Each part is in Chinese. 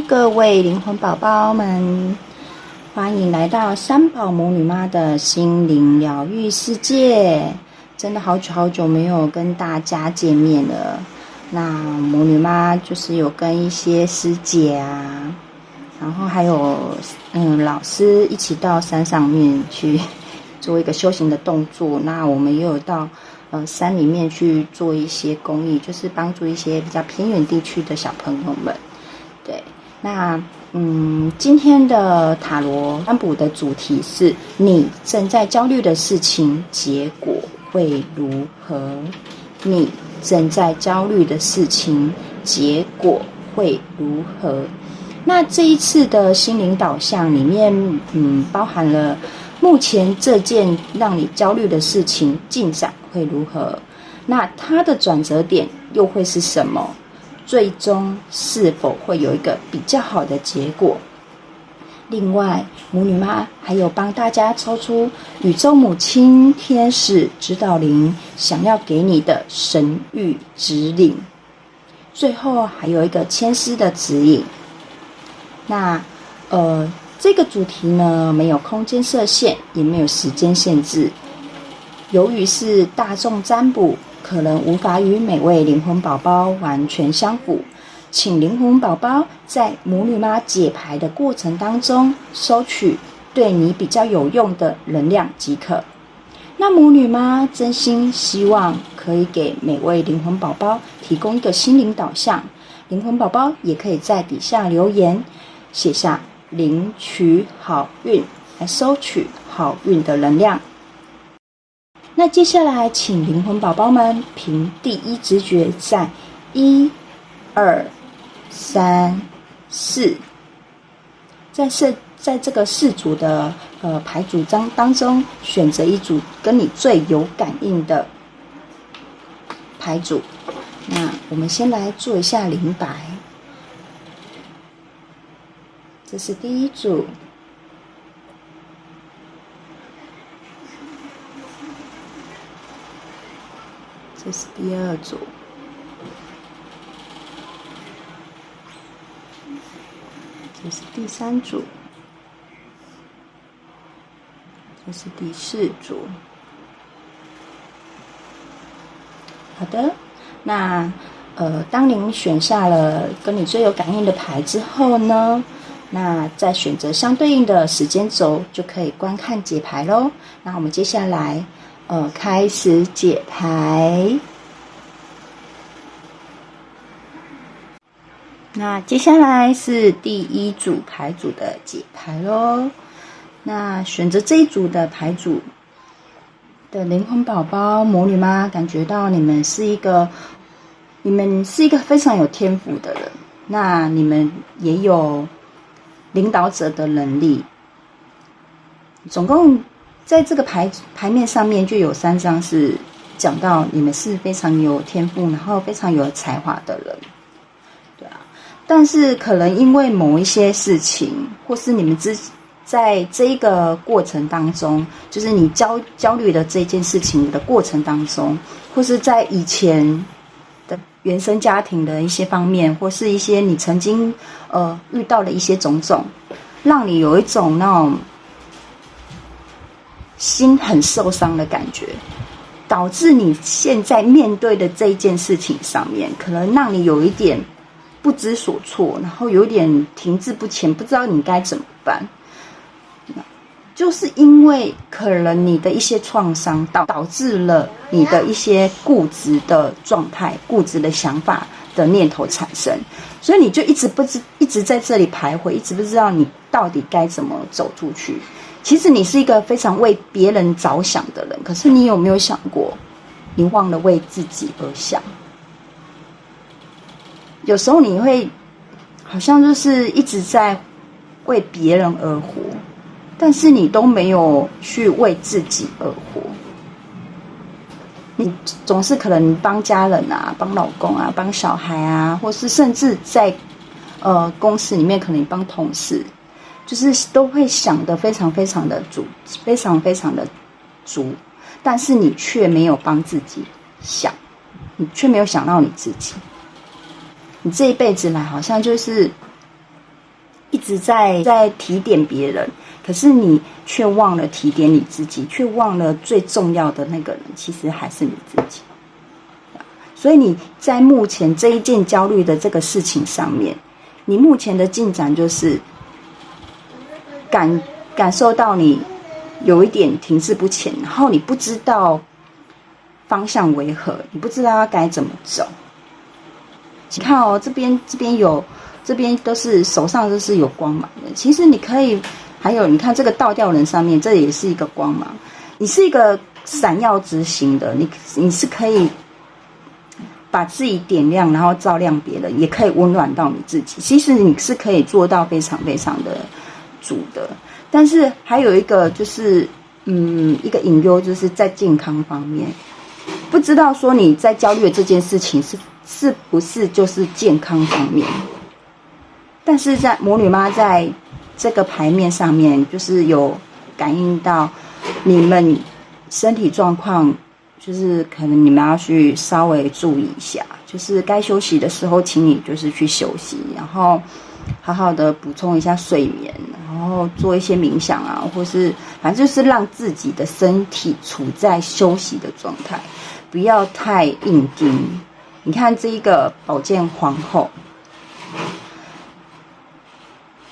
各位灵魂宝宝们，欢迎来到三宝母女妈的心灵疗愈世界。真的好久没有跟大家见面了。那母女妈就是有跟一些师姐啊，然后还有老师一起到山上面去做一个修行的动作。那我们也有到山里面去做一些公益，就是帮助一些比较偏远地区的小朋友们。对，那今天的塔罗占卜的主题是你正在焦虑的事情结果会如何？你正在焦虑的事情结果会如何？那这一次的心灵导向里面包含了目前这件让你焦虑的事情进展会如何？那它的转折点又会是什么？最终是否会有一个比较好的结果？另外，母女妈还有帮大家抽出宇宙母亲、天使、指导灵想要给你的神谕指引。最后还有一个签诗的指引。那这个主题呢，没有空间设限，也没有时间限制。由于是大众占卜，可能无法与每位灵魂宝宝完全相符，请灵魂宝宝在母女妈解牌的过程当中，收取对你比较有用的能量即可。那母女妈真心希望可以给每位灵魂宝宝提供一个心灵导向，灵魂宝宝也可以在底下留言，写下领取好运，来收取好运的能量。那接下来请灵魂宝宝们凭第一直觉，在1、2、3、4，在这个4组的牌组当中，选择一组跟你最有感应的牌组。那我们先来做一下灵摆。这是第一组，这是第二组，这是第三组，这是第4组。好的，那当您选下了跟你最有感应的牌之后呢，那再选择相对应的时间轴，就可以观看解牌咯。那我们接下来开始解牌。那接下来是第一组牌组的解牌咯。那选择这一组的牌组的灵魂宝宝、魔女妈，感觉到你们是一个非常有天赋的人。那你们也有领导者的能力。总共在这个牌面上面就有3张是讲到你们是非常有天赋，然后非常有才华的人。对啊，但是可能因为某一些事情，或是你们在这一个过程当中，就是你焦虑的这件事情的过程当中，或是在以前的原生家庭的一些方面，或是一些你曾经遇到的一些种种，让你有一种那种心很受伤的感觉，导致你现在面对的这一件事情上面，可能让你有一点不知所措，然后有点停滞不前，不知道你该怎么办。就是因为可能你的一些创伤导致了你的一些固执的状态、固执的想法的念头产生，所以你就一直在这里徘徊，一直不知道你到底该怎么走出去。其实你是一个非常为别人着想的人，可是你有没有想过，你忘了为自己而想？有时候你会好像就是一直在为别人而活，但是你都没有去为自己而活。你总是可能帮家人啊，帮老公啊，帮小孩啊，或是甚至在公司里面可能帮同事，就是都会想得非常非常的足，但是你却没有帮自己想，你却没有想到你自己。你这一辈子来好像就是一直在提点别人，可是你却忘了提点你自己，却忘了最重要的那个人，其实还是你自己。所以你在目前这一件焦虑的这个事情上面，你目前的进展就是感受到你有一点停滞不前，然后你不知道方向为何，你不知道该怎么走。你看哦，这边都是手上都是有光芒的。其实你可以，还有你看这个倒吊人上面，这也是一个光芒。你是一个闪耀之星的，你是可以把自己点亮，然后照亮别人，也可以温暖到你自己。其实你是可以做到非常非常的足的。但是还有一个就是一个隐忧，就是在健康方面，不知道说你在焦虑的这件事情是不是就是健康方面。但是在魔女妈在这个牌面上面，就是有感应到你们身体状况，就是可能你们要去稍微注意一下，就是该休息的时候请你就是去休息，然后好好的补充一下睡眠，然后做一些冥想啊，或是反正就是让自己的身体处在休息的状态，不要太硬盯。你看这一个宝剑皇后，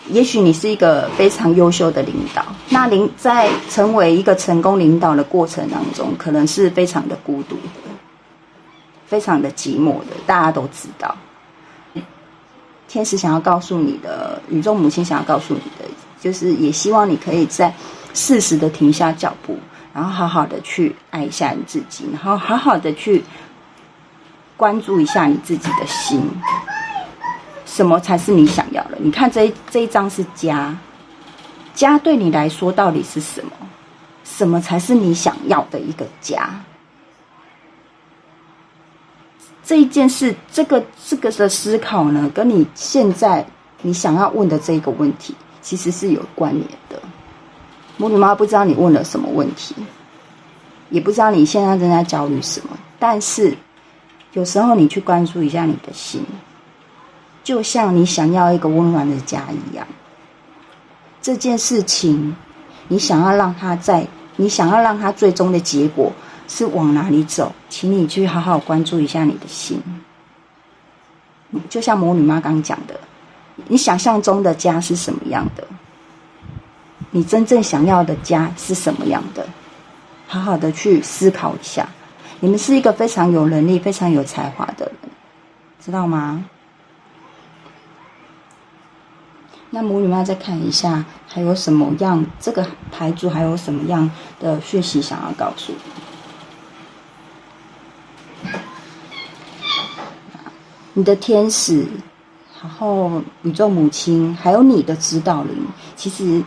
也许你是一个非常优秀的领导，那在成为一个成功领导的过程当中，可能是非常的孤独的，非常的寂寞的，大家都知道。天使想要告诉你的，宇宙母亲想要告诉你的，就是也希望你可以在适时的停下脚步，然后好好的去爱一下你自己，然后好好的去关注一下你自己的心，什么才是你想要的？你看这一张是家对你来说到底是什么？什么才是你想要的一个家？这一件事，这个的思考呢，跟你现在你想要问的这个问题，其实是有关联的。魔女妈不知道你问了什么问题，也不知道你现在正在焦虑什么，但是有时候你去关注一下你的心，就像你想要一个温暖的家一样。这件事情，你想要让它最终的结果是往哪里走，请你去好好关注一下你的心。就像魔女妈刚讲的，你想象中的家是什么样的？你真正想要的家是什么样的？好好的去思考一下。你们是一个非常有能力、非常有才华的人，知道吗？那魔女妈再看一下，还有什么样这个牌组还有什么样的讯息想要告诉你？你的天使，然后宇宙母亲，还有你的指导灵，其实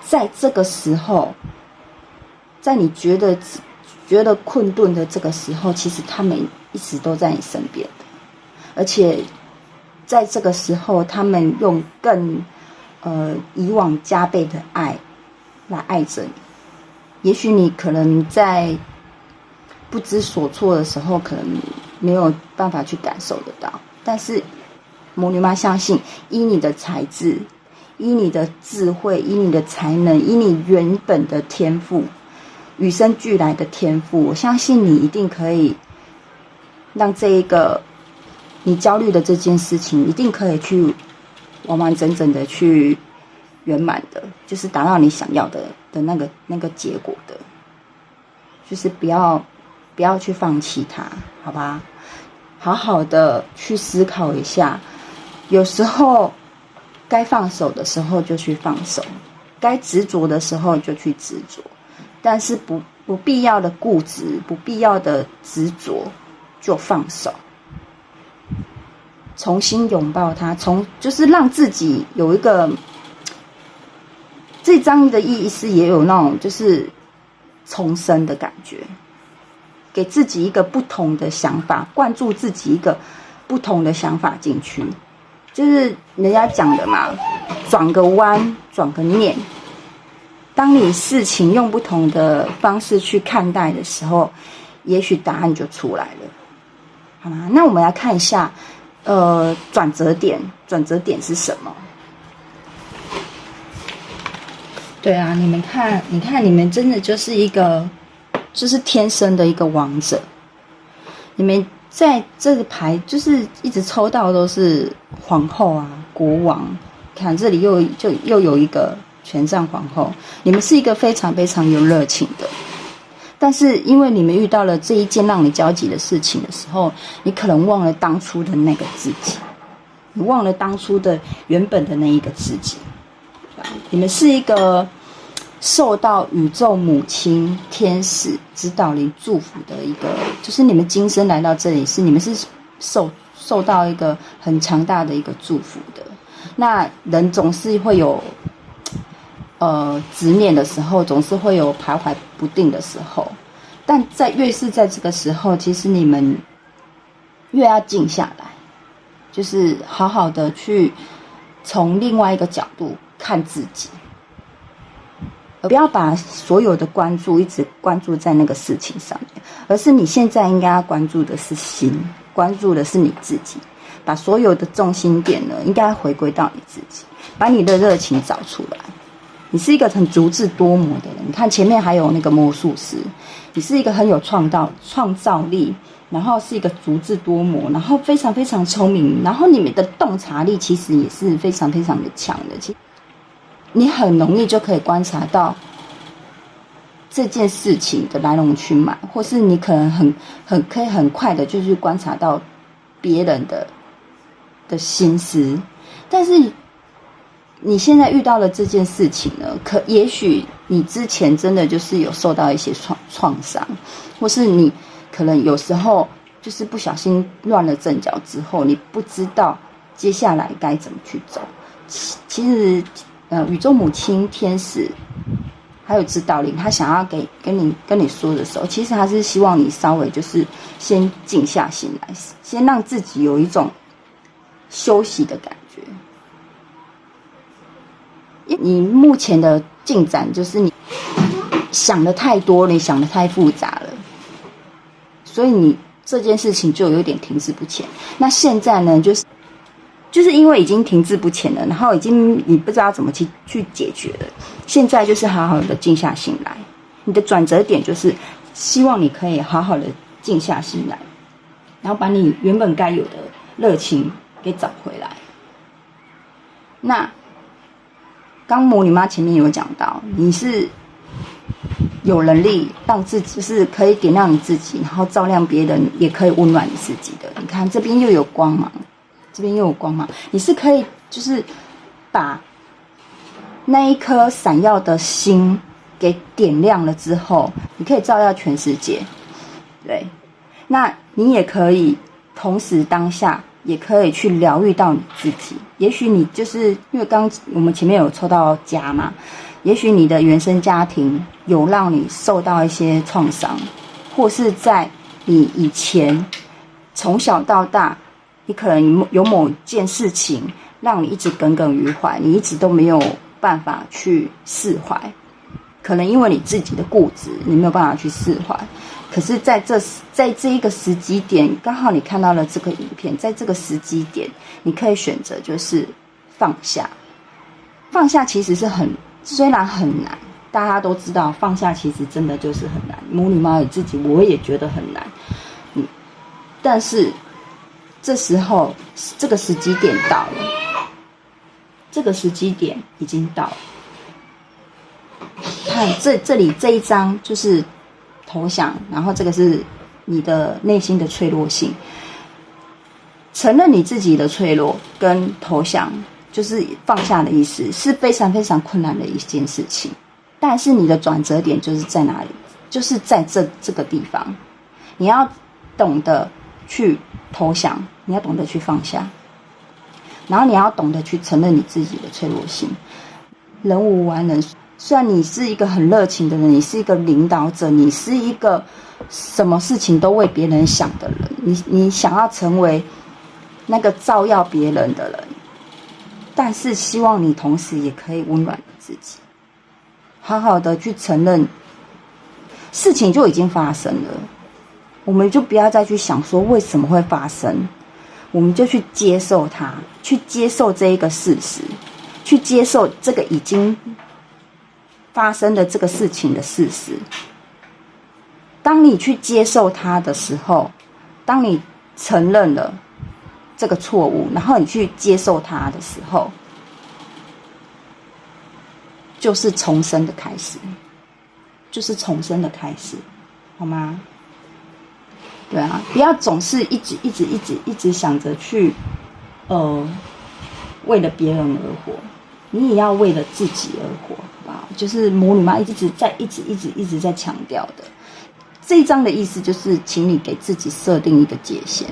在这个时候，在你觉得困顿的这个时候，其实他们一直都在你身边的，而且在这个时候，他们用更以往加倍的爱来爱着你。也许你可能在不知所措的时候，可能没有办法去感受得到，但是魔女妈相信，以你的才智，以你的智慧，以你的才能，以你原本的天赋，与生俱来的天赋，我相信你一定可以让这一个你焦虑的这件事情，一定可以去完完整整的去圆满的，就是达到你想要的那个结果的，就是不要去放弃它，好吧？好好的去思考一下，有时候该放手的时候就去放手，该执着的时候就去执着，但是不必要的固执，不必要的执着就放手，重新拥抱它，就是让自己有一个，这张的意思也有那种就是重生的感觉，给自己一个不同的想法，灌注自己一个不同的想法进去，就是人家讲的嘛，转个弯，转个念。当你事情用不同的方式去看待的时候，也许答案就出来了，好吗？那我们来看一下，转折点是什么？对啊，你们看，你们真的就是一个，就是天生的一个王者。你们在这个牌就是一直抽到都是皇后啊、国王，看这里又有一个权杖皇后。你们是一个非常非常有热情的，但是因为你们遇到了这一件让你焦急的事情的时候，你可能忘了当初的那个自己，你忘了当初的原本的那一个自己。你们是一个受到宇宙母亲、天使、指导灵祝福的一个，就是你们今生来到这里你们是受到一个很强大的一个祝福的。那人总是会有执念的时候，总是会有徘徊不定的时候，但越是在这个时候，其实你们越要静下来，就是好好的去从另外一个角度看自己，而不要把所有的关注一直关注在那个事情上面，而是你现在应该要关注的是心，关注的是你自己，把所有的重心点呢，应该回归到你自己，把你的热情找出来。你是一个很足智多谋的人，你看前面还有那个魔术师，你是一个很有创造力，然后是一个足智多谋，然后非常非常聪明，然后你们的洞察力其实也是非常非常的强的。其实你很容易就可以观察到这件事情的来龙去脉，或是你可能可以很快的就去观察到别人的心思，但是你现在遇到了这件事情呢，也许你之前真的就是有受到一些创伤，或是你可能有时候就是不小心乱了阵脚之后，你不知道接下来该怎么去走。其实宇宙母亲、天使还有指导灵，他想要跟你说的时候，其实他是希望你稍微就是先静下心来，先让自己有一种休息的感觉。你目前的进展就是你想的太多，你想的太复杂了，所以你这件事情就有点停滞不前。那现在呢，就是因为已经停滞不前了，然后你不知道怎么去解决了。现在就是好好的静下心来，你的转折点就是希望你可以好好的静下心来，然后把你原本该有的热情给找回来。那刚魔女妈前面有讲到，你是有能力让自己就是可以点亮你自己，然后照亮别人，也可以温暖你自己的。你看这边又有光芒，这边又有光芒，你是可以就是把那一颗闪耀的心给点亮了之后，你可以照耀全世界。对，那你也可以同时当下也可以去疗愈到你自己。也许你就是因为刚我们前面有抽到家嘛，也许你的原生家庭有让你受到一些创伤，或是在你以前从小到大，你可能有某件事情让你一直耿耿于怀，你一直都没有办法去释怀，可能因为你自己的固执，你没有办法去释怀。可是在这一个时机点，刚好你看到了这个影片，在这个时机点，你可以选择就是放下。放下其实是虽然很难，大家都知道放下其实真的就是很难。魔女妈自己我也觉得很难，但是这时候这个时机点到了，这个时机点已经到了。看这里这一张就是投降，然后这个是你的内心的脆弱性，承认你自己的脆弱跟投降就是放下的意思，是非常非常困难的一件事情。但是你的转折点就是在哪里？就是在这个地方，你要懂得去投降，你要懂得去放下，然后你要懂得去承认你自己的脆弱性。人无完人，虽然你是一个很热情的人，你是一个领导者，你是一个什么事情都为别人想的人，你想要成为那个照耀别人的人，但是希望你同时也可以温暖你自己，好好的去承认事情就已经发生了，我们就不要再去想说为什么会发生，我们就去接受它，去接受这一个事实，去接受这个已经发生的这个事情的事实。当你去接受它的时候，当你承认了这个错误，然后你去接受它的时候，就是重生的开始，就是重生的开始，好吗？对啊，不要总是一直想着去，为了别人而活，你也要为了自己而活，好不好？就是魔女妈一直在强调的。这一章的意思就是，请你给自己设定一个界限。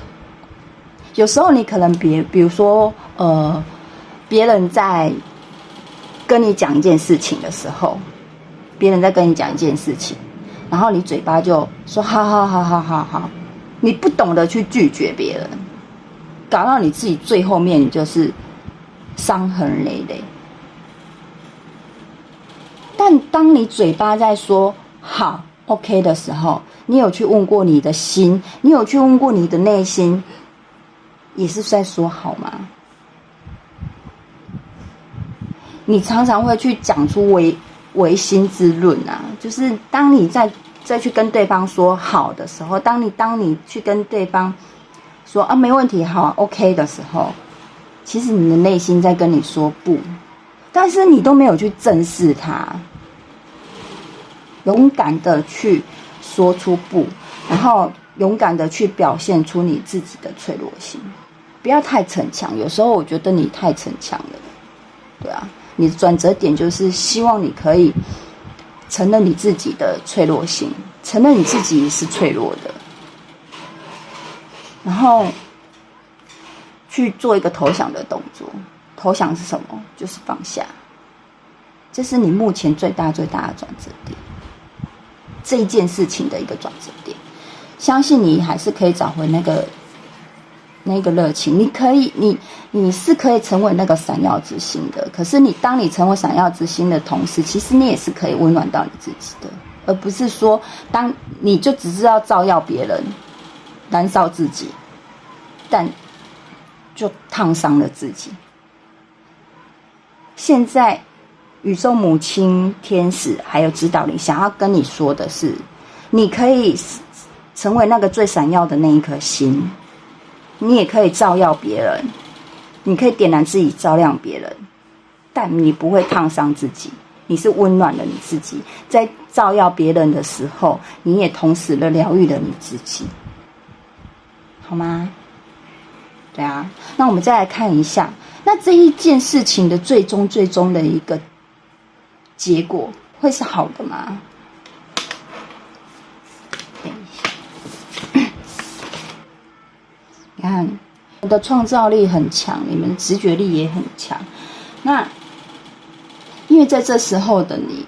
有时候你可能比如说，别人在跟你讲一件事情的时候，然后你嘴巴就说好，你不懂得去拒绝别人，搞到你自己最后面就是伤痕累累。但当你嘴巴在说好 OK 的时候，你有去问过你的心，你有去问过你的内心，也是在说好吗？你常常会去讲出唯心之论啊，就是当你再去跟对方说好的时候，当你去跟对方说啊没问题好 OK 的时候，其实你的内心在跟你说不，但是你都没有去正视它，勇敢的去说出不，然后勇敢的去表现出你自己的脆弱性，不要太逞强。有时候我觉得你太逞强了，对啊，你的转折点就是希望你可以承认你自己的脆弱性，承认你自己是脆弱的，然后去做一个投降的动作。投降是什么？就是放下，这是你目前最大的转折点，这一件事情的一个转折点。相信你还是可以找回那个热情，你是可以成为那个闪耀之星的。可是当你成为闪耀之星的同时，其实你也是可以温暖到你自己的，而不是说当你就只是要照耀别人，燃烧自己，但就烫伤了自己。现在宇宙母亲、天使还有指导灵想要跟你说的是，你可以成为那个最闪耀的那一颗星，你也可以照耀别人，你可以点燃自己照亮别人，但你不会烫伤自己，你是温暖了你自己。在照耀别人的时候，你也同时的疗愈了你自己，好吗？对啊，那我们再来看一下，那这一件事情的最终的一个结果会是好的吗？等一下，你看，我的创造力很强，你们的直觉力也很强。那因为在这时候的你，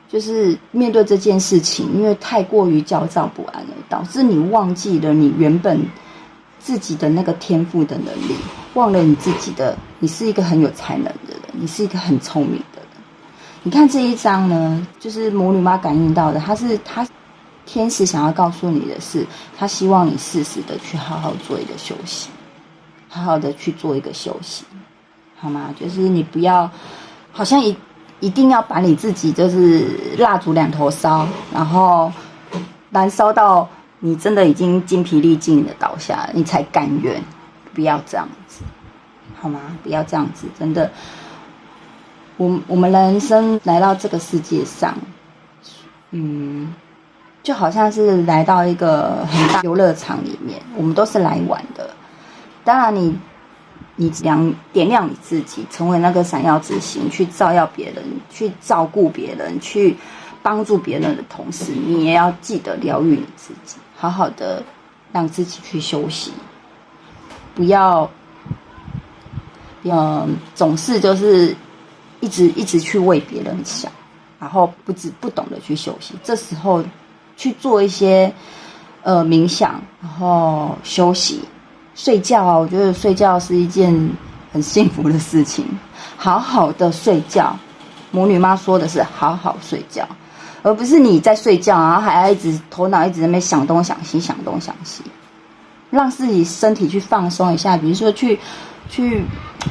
就是面对这件事情，因为太过于焦躁不安了，导致你忘记了你原本自己的那个天赋的能力，忘了你是一个很有才能的人，你是一个很聪明的人。你看这一章呢，就是魔女妈感应到的，他天使想要告诉你的是，他希望你适时的去好好做一个休息，好好的去做一个休息，好吗？就是你不要好像一定要把你自己就是蜡烛两头烧，然后燃烧到你真的已经精疲力尽的倒下，你才甘愿。不要这样子，好吗？不要这样子，真的。我们人生来到这个世界上，就好像是来到一个很大游乐场里面，我们都是来玩的。当然你点亮你自己，成为那个闪耀之星，去照耀别人，去照顾别人，去帮助别人的同时，你也要记得疗愈你自己，好好的让自己去休息，不要总是就是一直去为别人想，然后不懂得去休息。这时候去做一些冥想，然后休息。睡觉啊，我觉得睡觉是一件很幸福的事情。好好的睡觉，魔女妈说的是好好睡觉，而不是你在睡觉，然后还要头脑一直在那边想东想西，让自己身体去放松一下，比如说去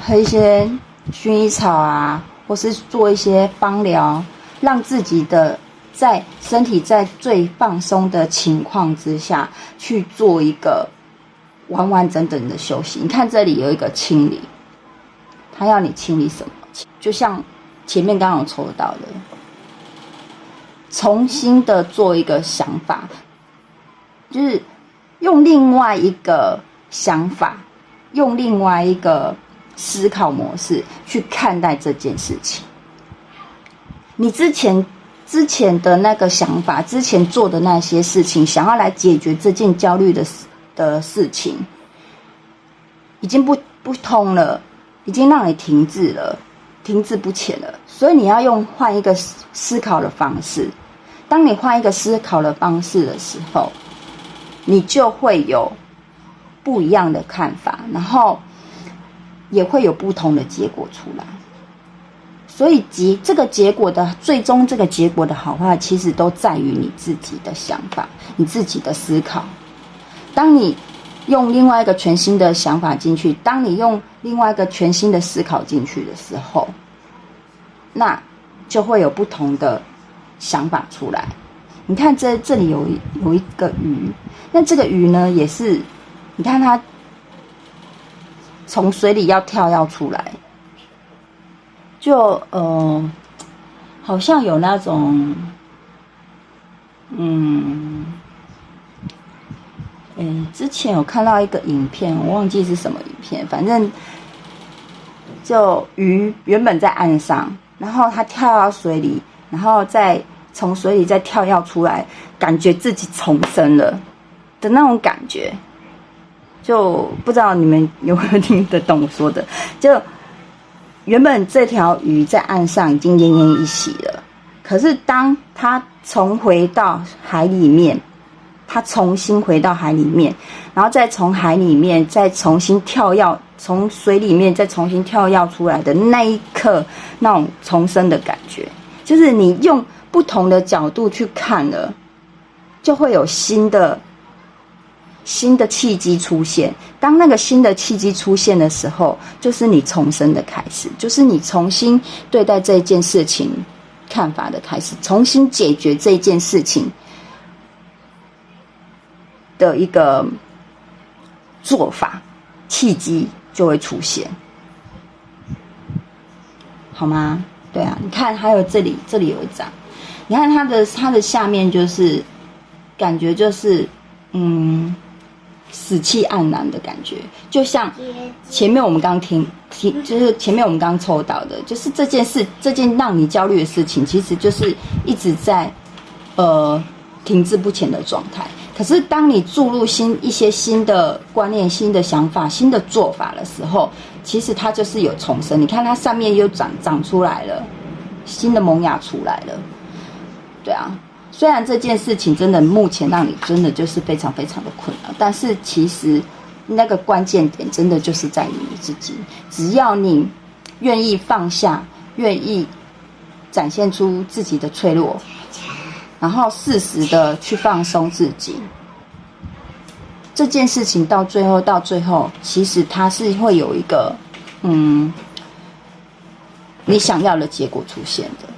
喝一些薰衣草啊，或是做一些芳疗，让自己的在身体在最放松的情况之下去做一个完完整整的休息。你看这里有一个清理，他要你清理什么？就像前面刚刚有抽到的，重新的做一个想法，就是用另外一个想法，用另外一个思考模式去看待这件事情。你之前的那个想法，之前做的那些事情，想要来解决这件焦虑的事情，已经不通了，已经让你停滞了，停滞不前了。所以你要换一个思考的方式。当你换一个思考的方式的时候，你就会有不一样的看法，然后也会有不同的结果出来。所以这个结果的最终，这个结果的好坏，其实都在于你自己的想法，你自己的思考。当你用另外一个全新的想法进去，当你用另外一个全新的思考进去的时候，那就会有不同的想法出来。你看这里有一个鱼，那这个鱼呢，也是你看它从水里要出来，就好像有那种之前有看到一个影片，我忘记是什么影片，反正就鱼原本在岸上，然后它跳到水里，然后再从水里再跳出来，感觉自己重生了的那种感觉。就不知道你们有没有听得懂我说的，就原本这条鱼在岸上已经奄奄一息了，可是当它回到海里面，它重新回到海里面，然后再从海里面再重新从水里面再重新跳跃出来的那一刻，那种重生的感觉，就是你用不同的角度去看了，就会有新的契机出现。当那个新的契机出现的时候，就是你重生的开始，就是你重新对待这件事情看法的开始，重新解决这件事情的一个做法，契机就会出现，好吗？对啊，你看还有这里有一张，你看它的下面就是感觉就是死气黯然的感觉，就像前面我们刚就是前面我们刚抽到的，就是这件让你焦虑的事情，其实就是一直在停滞不前的状态。可是当你注入一些新的观念、新的想法、新的做法的时候，其实它就是有重生。你看它上面又长出来了，新的萌芽出来了，对啊。虽然这件事情真的目前让你真的就是非常非常的困扰，但是其实那个关键点真的就是在于你自己。只要你愿意放下，愿意展现出自己的脆弱，然后适时的去放松自己，这件事情到最后，其实它是会有一个你想要的结果出现的。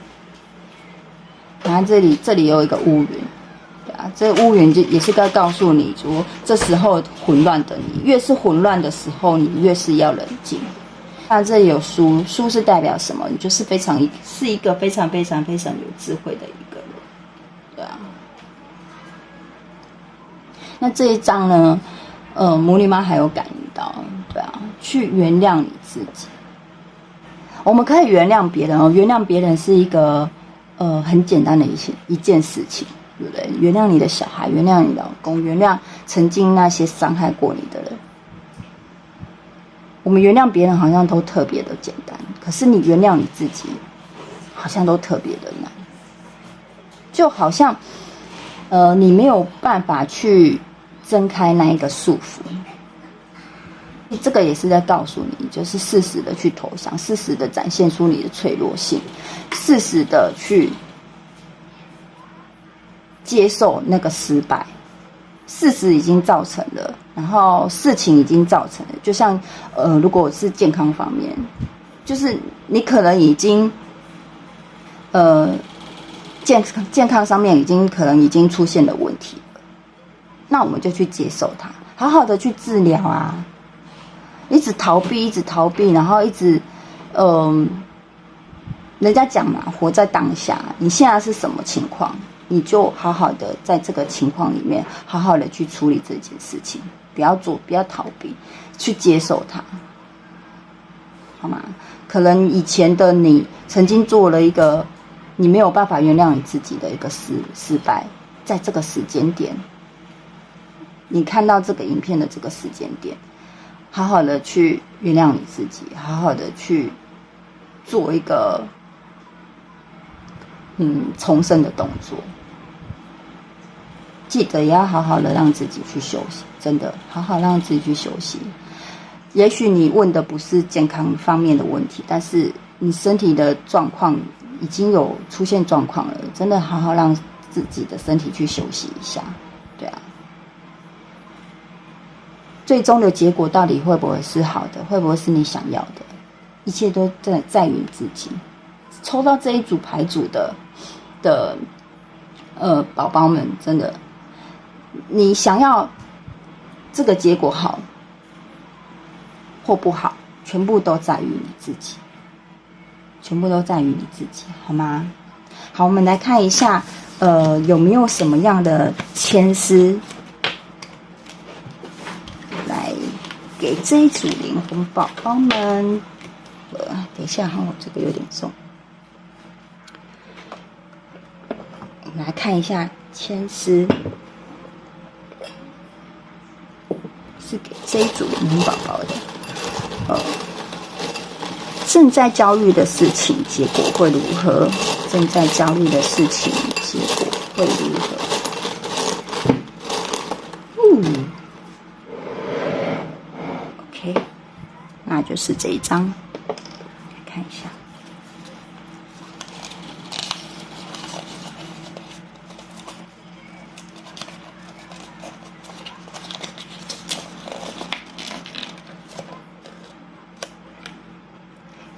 你看这里有一个乌云，对啊，这个乌云也是在告诉你说，这时候混乱的你，越是混乱的时候，你越是要冷静。那这里有书是代表什么？你就是是一个非常非常非常有智慧的一个人，对啊。那这一章呢，魔女妈还有感应到，对啊，去原谅你自己。我们可以原谅别人原谅别人是一个很简单的一件事情，对不对？原谅你的小孩，原谅你老公，原谅曾经那些伤害过你的人。我们原谅别人好像都特别的简单，可是你原谅你自己，好像都特别的难。就好像你没有办法去挣开那一个束缚。这个也是在告诉你，就是适时的去投降，适时的展现出你的脆弱性，适时的去接受那个失败。事实已经造成了，然后事情已经造成了。就像如果是健康方面，就是你可能已经健康上面可能已经出现了问题了，那我们就去接受它，好好的去治疗啊。一直逃避，然后一直，人家讲嘛，活在当下，你现在是什么情况，你就好好的在这个情况里面，好好的去处理这件事情，不要逃避，去接受它，好吗？可能以前的你曾经做了一个你没有办法原谅你自己的一个失败，在这个时间点，你看到这个影片的这个时间点，好好的去原谅你自己，好好的去做一个重生的动作。记得也要好好的让自己去休息，真的好好让自己去休息。也许你问的不是健康方面的问题，但是你身体的状况已经有出现状况了，真的好好让自己的身体去休息一下。对啊，最终的结果到底会不会是好的，会不会是你想要的，一切都在于你自己。抽到这一组牌组的宝宝们，真的你想要这个结果好或不好，全部都在于你自己，全部都在于你自己，好吗？好，我们来看一下有没有什么样的牵丝来给这一组灵魂宝宝们。等一下我这个有点重。我们来看一下牵丝是给这一组灵魂宝宝的。正在焦虑的事情结果会如何？正在焦虑的事情结果会如何？OK， 那就是这一张，看一下。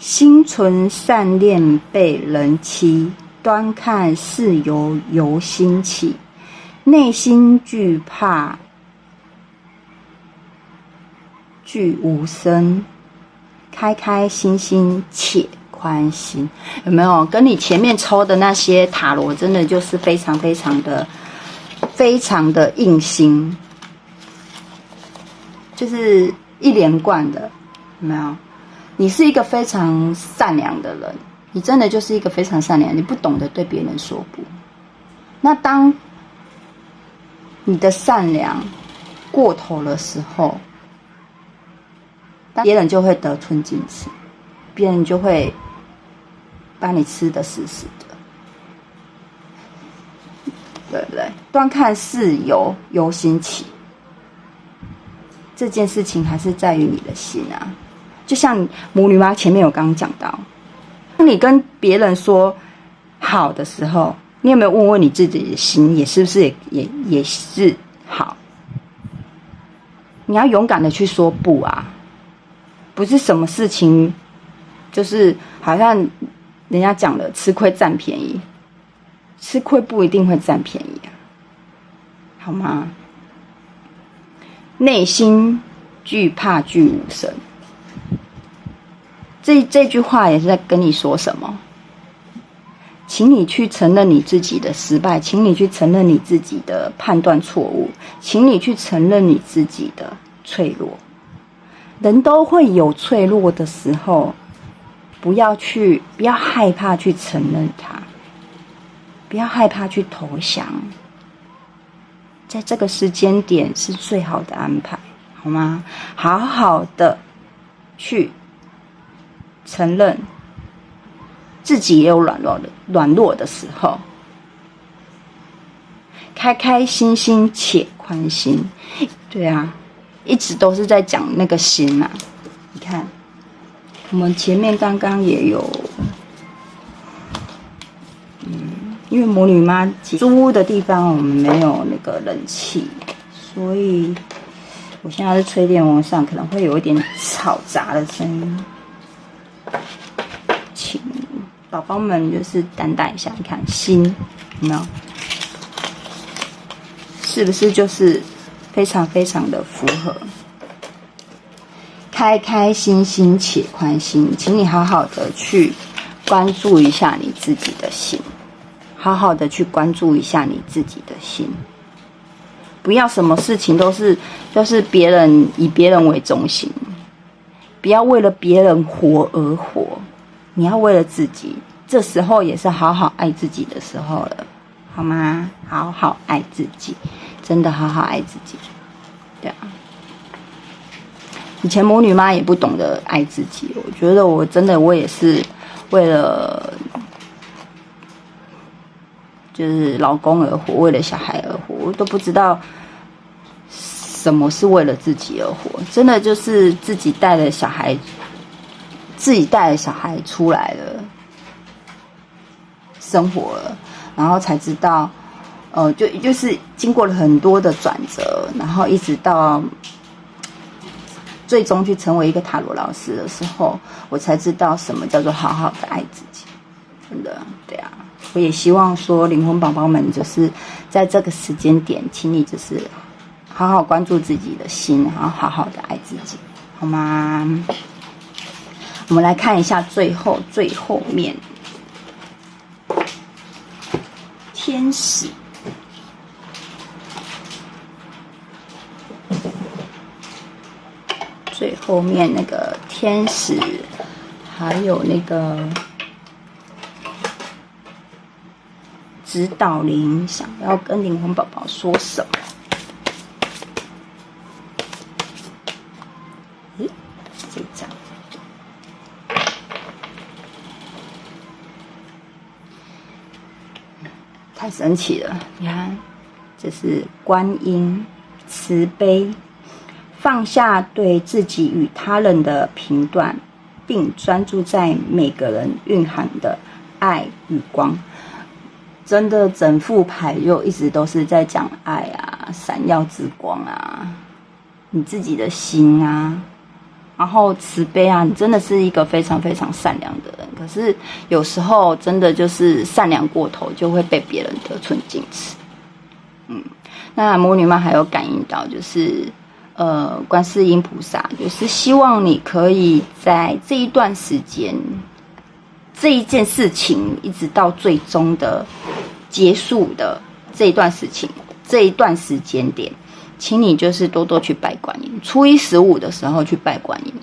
心存善念被人欺，端看事由心起，内心惧怕惧无声，开开心心且宽心。有没有跟你前面抽的那些塔罗真的就是非常的硬心，就是一连贯的，有没有？你是一个非常善良的人，你真的就是一个非常善良，你不懂得对别人说不。那当你的善良过头的时候，别人就会得寸进尺，别人就会把你吃得死死的，对不对？端看事由心起，这件事情还是在于你的心啊。就像母女妈前面有刚刚讲到，当你跟别人说好的时候，你有没有问问你自己的心，也是不是也是好？你要勇敢的去说不啊，不是什么事情就是好像人家讲的吃亏占便宜，吃亏不一定会占便宜啊，好吗？内心惧怕惧无声，这句话也是在跟你说什么？请你去承认你自己的失败，请你去承认你自己的判断错误，请你去承认你自己的脆弱。人都会有脆弱的时候，不要害怕去承认它，不要害怕去投降，在这个时间点是最好的安排，好吗？好好的去承认自己也有软弱的时候，开开心心且宽心。对啊，一直都是在讲那个心啊。你看我们前面刚刚也有因为母女妈租屋的地方我们没有那个冷气，所以我现在是吹电风扇，可能会有一点吵杂的声音，请宝宝们就是担待一下，你看心有没有？是不是就是非常非常的符合？开开心心且宽心，请你好好的去关注一下你自己的心，好好的去关注一下你自己的心，不要什么事情都是别人以别人为中心，不要为了别人活而活，你要为了自己。这时候也是好好爱自己的时候了，好吗？好好爱自己，真的好好爱自己。对啊，以前母女妈也不懂得爱自己，我觉得我也是为了就是老公而活，为了小孩而活，我都不知道什么是为了自己而活。真的就是自己带了小孩出来了，生活了，然后才知道，就是经过了很多的转折，然后一直到最终去成为一个塔罗老师的时候，我才知道什么叫做好好的爱自己。真的，对啊，我也希望说灵魂宝宝们就是在这个时间点，请你就是好好关注自己的心，然后好好的爱自己，好吗？我们来看一下最后面天使，最后面那个天使，还有那个指导灵，想要跟灵魂宝宝说什么？这张。太神奇了！你看，这是观音慈悲，放下对自己与他人的评断，并专注在每个人蕴含的爱与光。真的，整副牌就一直都是在讲爱啊，闪耀之光啊，你自己的心啊，然后慈悲啊，你真的是一个非常非常善良的人。可是有时候真的就是善良过头，就会被别人得寸进尺。那魔女妈还有感应到，就是观世音菩萨，就是希望你可以在这一段时间，这一件事情一直到最终的结束的这一段事情，这一段时间点，请你就是多多去拜观音，初一十五的时候去拜观音。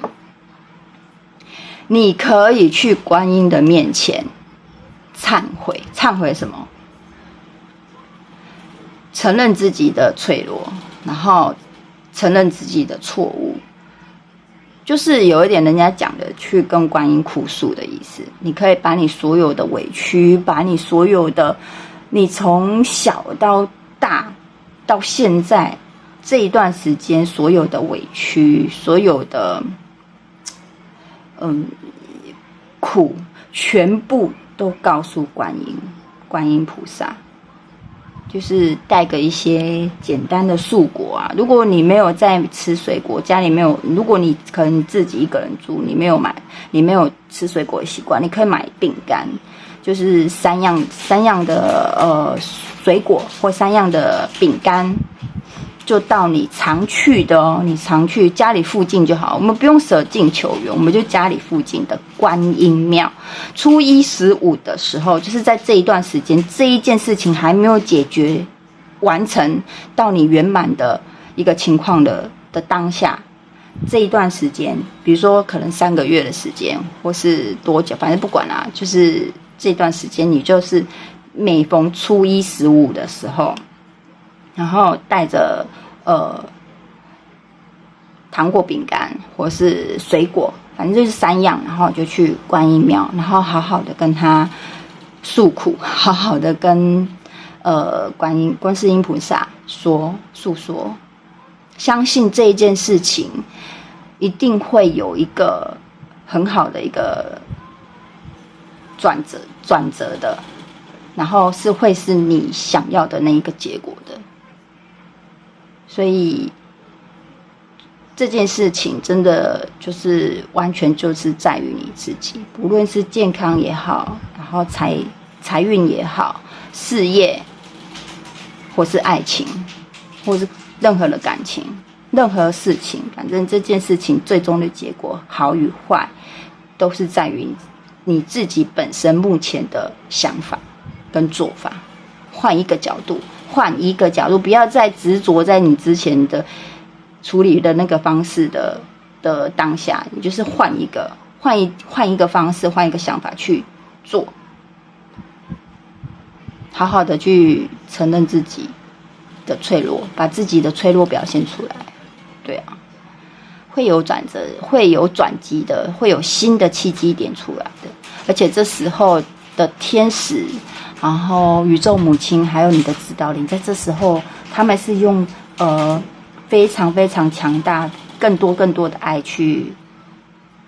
你可以去观音的面前忏悔，忏悔什么？承认自己的脆弱，然后承认自己的错误，就是有一点人家讲的去跟观音哭诉的意思。你可以把你所有的委屈，把你所有的，你从小到大到现在这一段时间所有的委屈，所有的苦，全部都告诉观音菩萨，就是带个一些简单的素果啊。如果你没有在吃水果，家里没有，如果你可能自己一个人住，你没有吃水果的习惯，你可以买饼干，就是三样的水果或3样的饼干，就到你常去的你常去家里附近就好，我们不用舍近求远，我们就家里附近的观音庙。初一15的时候，就是在这一段时间，这一件事情还没有解决完成到你圆满的一个情况的当下，这一段时间，比如说可能3个月的时间，或是多久，反正不管啦，就是这段时间，你就是每逢初一15的时候，然后带着糖果、饼干或是水果，反正就是3样，然后就去观音庙，然后好好的跟他诉苦，好好的跟观世音菩萨诉说，相信这一件事情一定会有一个很好的一个转折的，然后会是你想要的那一个结果的。所以这件事情真的就是完全就是在于你自己，不论是健康也好，然然后财运也好，事业，或是爱情，或是任何的感情，任何事情，反正这件事情最终的结果好与坏，都是在于你自己本身目前的想法跟做法。换一个角度，不要再执着在你之前的处理的那个方式的当下，你就是换一个方式，换一个想法去做，好好的去承认自己的脆弱，把自己的脆弱表现出来。对啊，会有转折，会有转机的，会有新的契机点出来的。而且这时候的天使，然后宇宙母亲，还有你的指导灵，在这时候他们是用非常非常强大、更多的爱去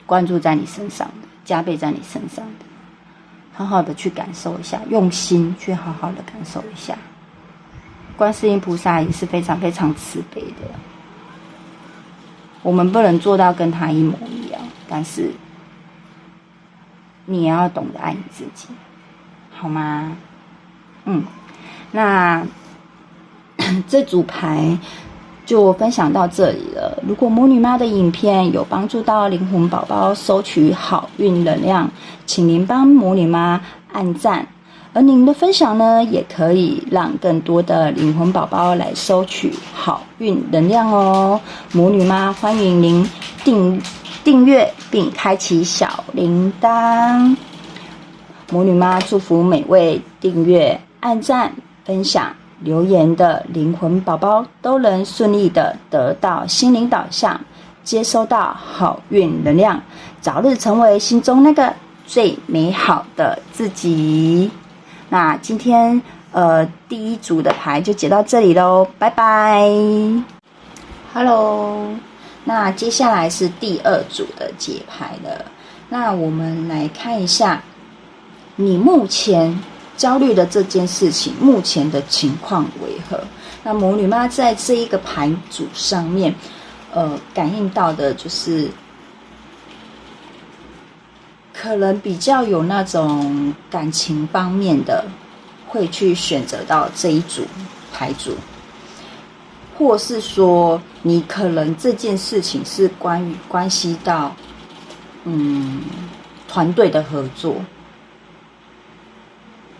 关注在你身上的，加倍在你身上的。好好的去感受一下，用心去好好的感受一下。观世音菩萨也是非常非常慈悲的，我们不能做到跟他一模一样，但是你也要懂得爱你自己，好吗？那这组牌就分享到这里了。如果魔女妈的影片有帮助到灵魂宝宝收取好运能量，请您帮魔女妈按赞，而您的分享呢，也可以让更多的灵魂宝宝来收取好运能量哦。魔女妈欢迎您订阅并开启小铃铛。魔女妈祝福每位订阅、按赞、分享、留言的灵魂宝宝都能顺利的得到心灵导向，接收到好运能量，早日成为心中那个最美好的自己。那今天第一组的牌就解到这里咯，拜拜。Hello， 那接下来是第二组的解牌了。那我们来看一下你目前焦虑的这件事情目前的情况为何。那魔女妈在这一个牌组上面感应到的就是可能比较有那种感情方面的会去选择到这一组牌组，或是说你可能这件事情是关系到团队的合作，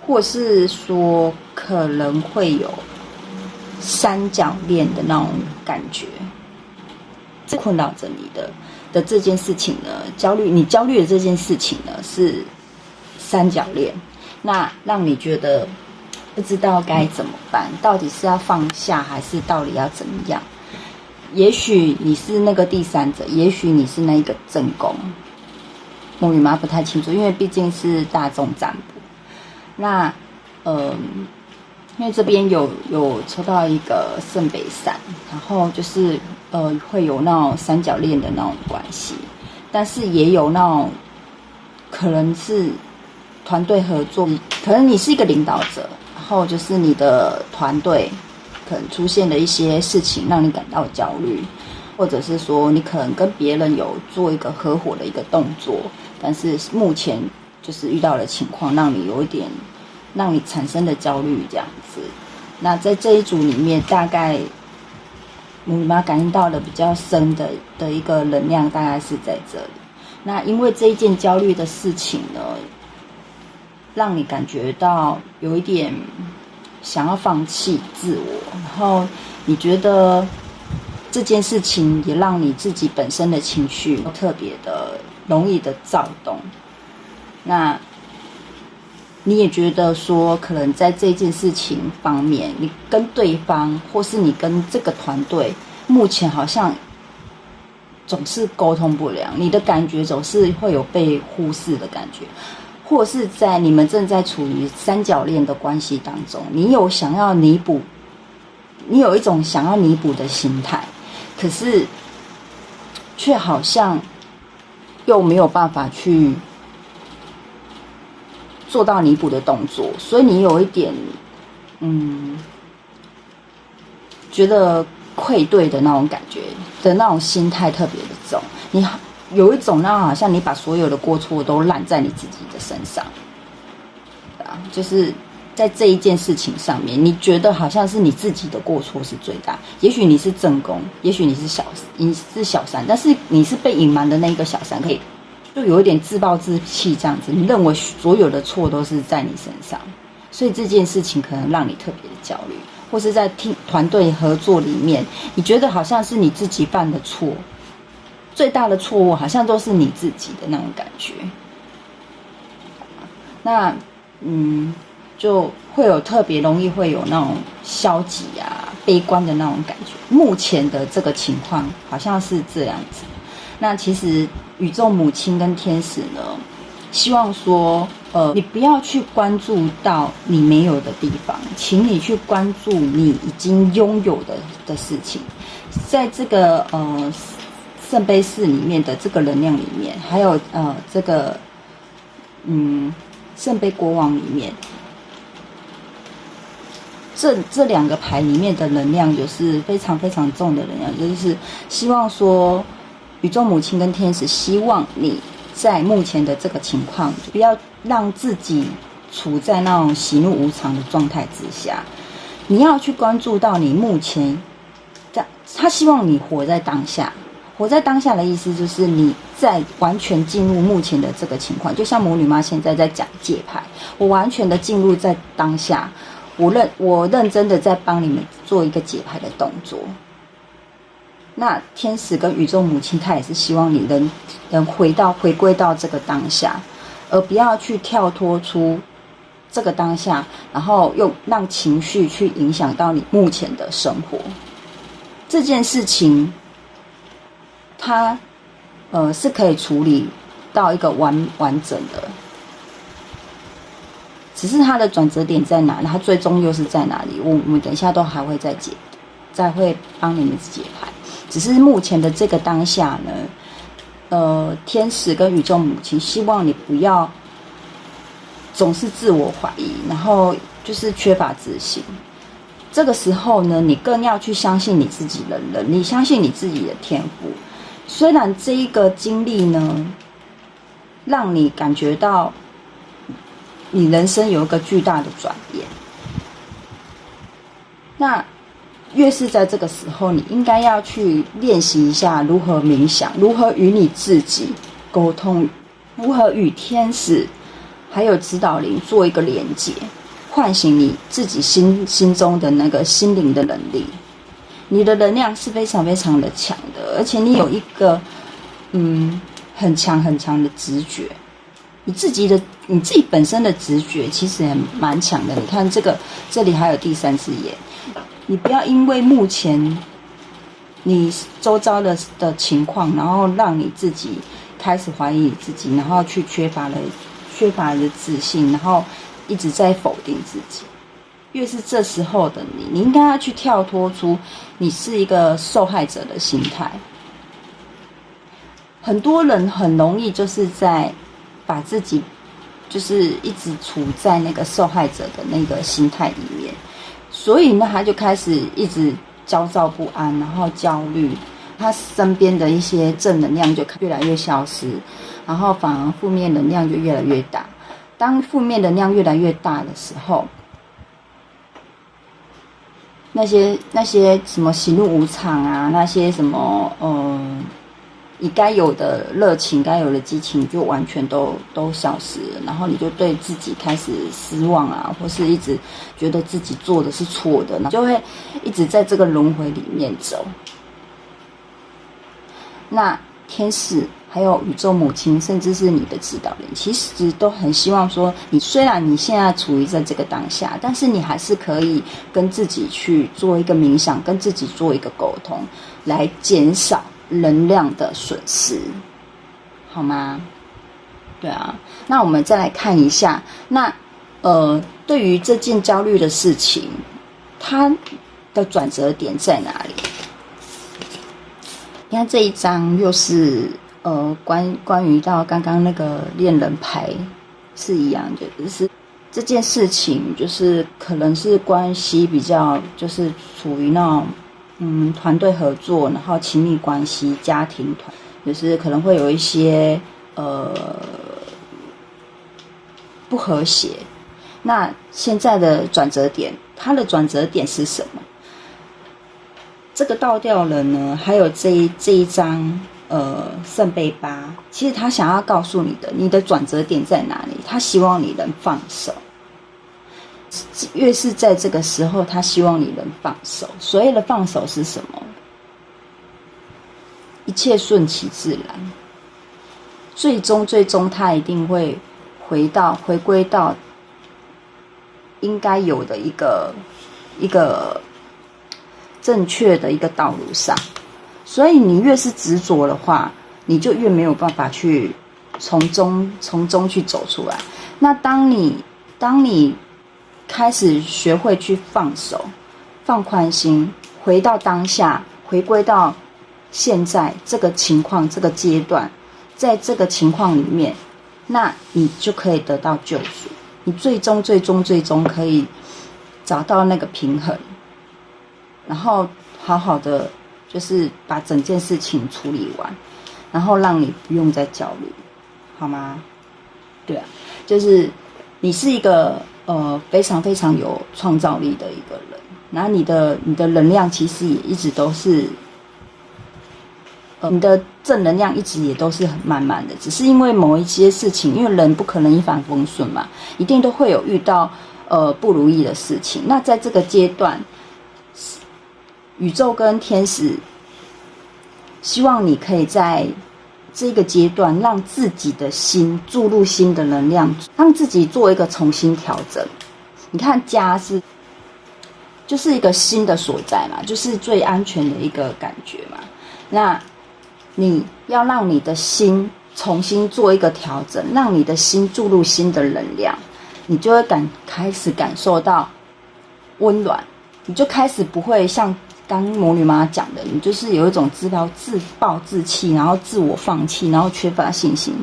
或是说可能会有三角恋的那种感觉，这困扰着你的这件事情呢，你焦虑的这件事情呢是三角恋，那让你觉得不知道该怎么办，到底是要放下还是到底要怎么样？也许你是那个第三者，也许你是那个正宫，魔女妈不太清楚，因为毕竟是大众占卜。那因为这边有抽到一个圣杯三，然后就是会有那种三角恋的那种关系，但是也有那种可能是团队合作，可能你是一个领导者，然后就是你的团队可能出现了一些事情让你感到焦虑，或者是说你可能跟别人有做一个合伙的一个动作，但是目前就是遇到的情况让你有一点让你产生的焦虑这样子。那在这一组里面，大概魔女妈感应到的比较深的一个能量大概是在这里。那因为这一件焦虑的事情呢，让你感觉到有一点想要放弃自我，然后你觉得这件事情也让你自己本身的情绪特别的容易的躁动。那你也觉得说可能在这件事情方面，你跟对方或是你跟这个团队目前好像总是沟通不良，你的感觉总是会有被忽视的感觉，或是在你们正在处于三角恋的关系当中，你有想要弥补，你有一种想要弥补的心态，可是却好像又没有办法去做到弥补的动作，所以你有一点觉得愧对的那种感觉的那种心态特别的重，你有一种那好像你把所有的过错都揽在你自己的身上，啦，就是在这一件事情上面，你觉得好像是你自己的过错是最大，也许你是正宫，也许你是小三，但是你是被隐瞒的那一个小三，可以就有一点自暴自弃这样子，你认为所有的错都是在你身上，所以这件事情可能让你特别的焦虑，或是在团队合作里面，你觉得好像是你自己犯的错，最大的错误好像都是你自己的那种感觉。那就会有特别容易会有那种消极啊、悲观的那种感觉。目前的这个情况好像是这样子。那其实宇宙母亲跟天使呢，希望说，你不要去关注到你没有的地方，请你去关注你已经拥有的事情。在这个圣杯四里面的这个能量里面，还有这个圣杯国王里面，这两个牌里面的能量就是非常非常重的能量，就是希望说宇宙母亲跟天使希望你在目前的这个情况，不要让自己处在那种喜怒无常的状态之下，你要去关注到你目前他希望你活在当下。活在当下的意思就是你在完全进入目前的这个情况，就像魔女妈现在在讲解牌，我完全的进入在当下，我认真的在帮你们做一个解牌的动作。那天使跟宇宙母亲，他也是希望你能回归到这个当下，而不要去跳脱出这个当下，然后又让情绪去影响到你目前的生活。这件事情它是可以处理到一个完整的，只是它的转折点在哪里，它最终又是在哪里，我们等一下都还会再会帮你们解牌。只是目前的这个当下呢，天使跟宇宙母亲希望你不要总是自我怀疑，然后就是缺乏自信。这个时候呢，你更要去相信你自己的能力，相信你自己的天赋。虽然这一个经历呢，让你感觉到你人生有一个巨大的转变，那越是在这个时候，你应该要去练习一下如何冥想，如何与你自己沟通，如何与天使还有指导灵做一个连接，唤醒你自己心中的那个心灵的能力。你的能量是非常非常的强的，而且你有一个很强的直觉，你自己本身的直觉其实也蛮强的。你看这里还有第三只眼，你不要因为目前你周遭的情况，然后让你自己开始怀疑你自己，然后去缺乏了自信，然后一直在否定自己。越是这时候的你应该要去跳脱出你是一个受害者的心态。很多人很容易就是在把自己就是一直处在那个受害者的那个心态里面，所以呢他就开始一直焦躁不安，然后焦虑，他身边的一些正能量就越来越消失，然后反而负面能量就越来越大。当负面能量越来越大的时候，那些什么喜怒无常啊，那些什么你该有的热情、该有的激情就完全都消失了，然后你就对自己开始失望啊，或是一直觉得自己做的是错的，就会一直在这个轮回里面走。那天使还有宇宙母亲，甚至是你的指导灵，其实都很希望说，虽然你现在处于在这个当下，但是你还是可以跟自己去做一个冥想，跟自己做一个沟通，来减少能量的损失，好吗？对啊，那我们再来看一下，那对于这件焦虑的事情，它的转折点在哪里？你看这一张又是关于到刚刚那个恋人牌是一样的，就是这件事情就是可能是关系比较就是处于那种团队合作，然后亲密关系、家庭团，就是可能会有一些不和谐。那现在的转折点，它的转折点是什么？这个倒吊人呢，还有这一张圣杯八，其实他想要告诉你的转折点在哪里？他希望你能放手。越是在这个时候，他希望你能放手。所谓的放手是什么？一切顺其自然。最终，他一定会回归到应该有的一个正确的一个道路上。所以你越是执着的话，你就越没有办法去从中去走出来。那当你开始学会去放手、放宽心，回到当下，回归到现在这个情况、这个阶段，在这个情况里面，那你就可以得到救赎。你最终可以找到那个平衡，然后好好的就是把整件事情处理完，然后让你不用再焦虑，好吗？对啊，就是你是一个非常非常有创造力的一个人，然后你的能量其实也一直都是，你的正能量一直也都是很慢慢的，只是因为某一些事情，因为人不可能一帆风顺嘛，一定都会有遇到不如意的事情。那在这个阶段，宇宙跟天使希望你可以在这个阶段让自己的心注入新的能量，让自己做一个重新调整。你看家就是一个新的所在嘛，就是最安全的一个感觉嘛。那你要让你的心重新做一个调整，让你的心注入新的能量，你就会开始感受到温暖，你就开始不会像刚魔女妈讲的，你就是有一种自暴自弃，然后自我放弃，然后缺乏信心。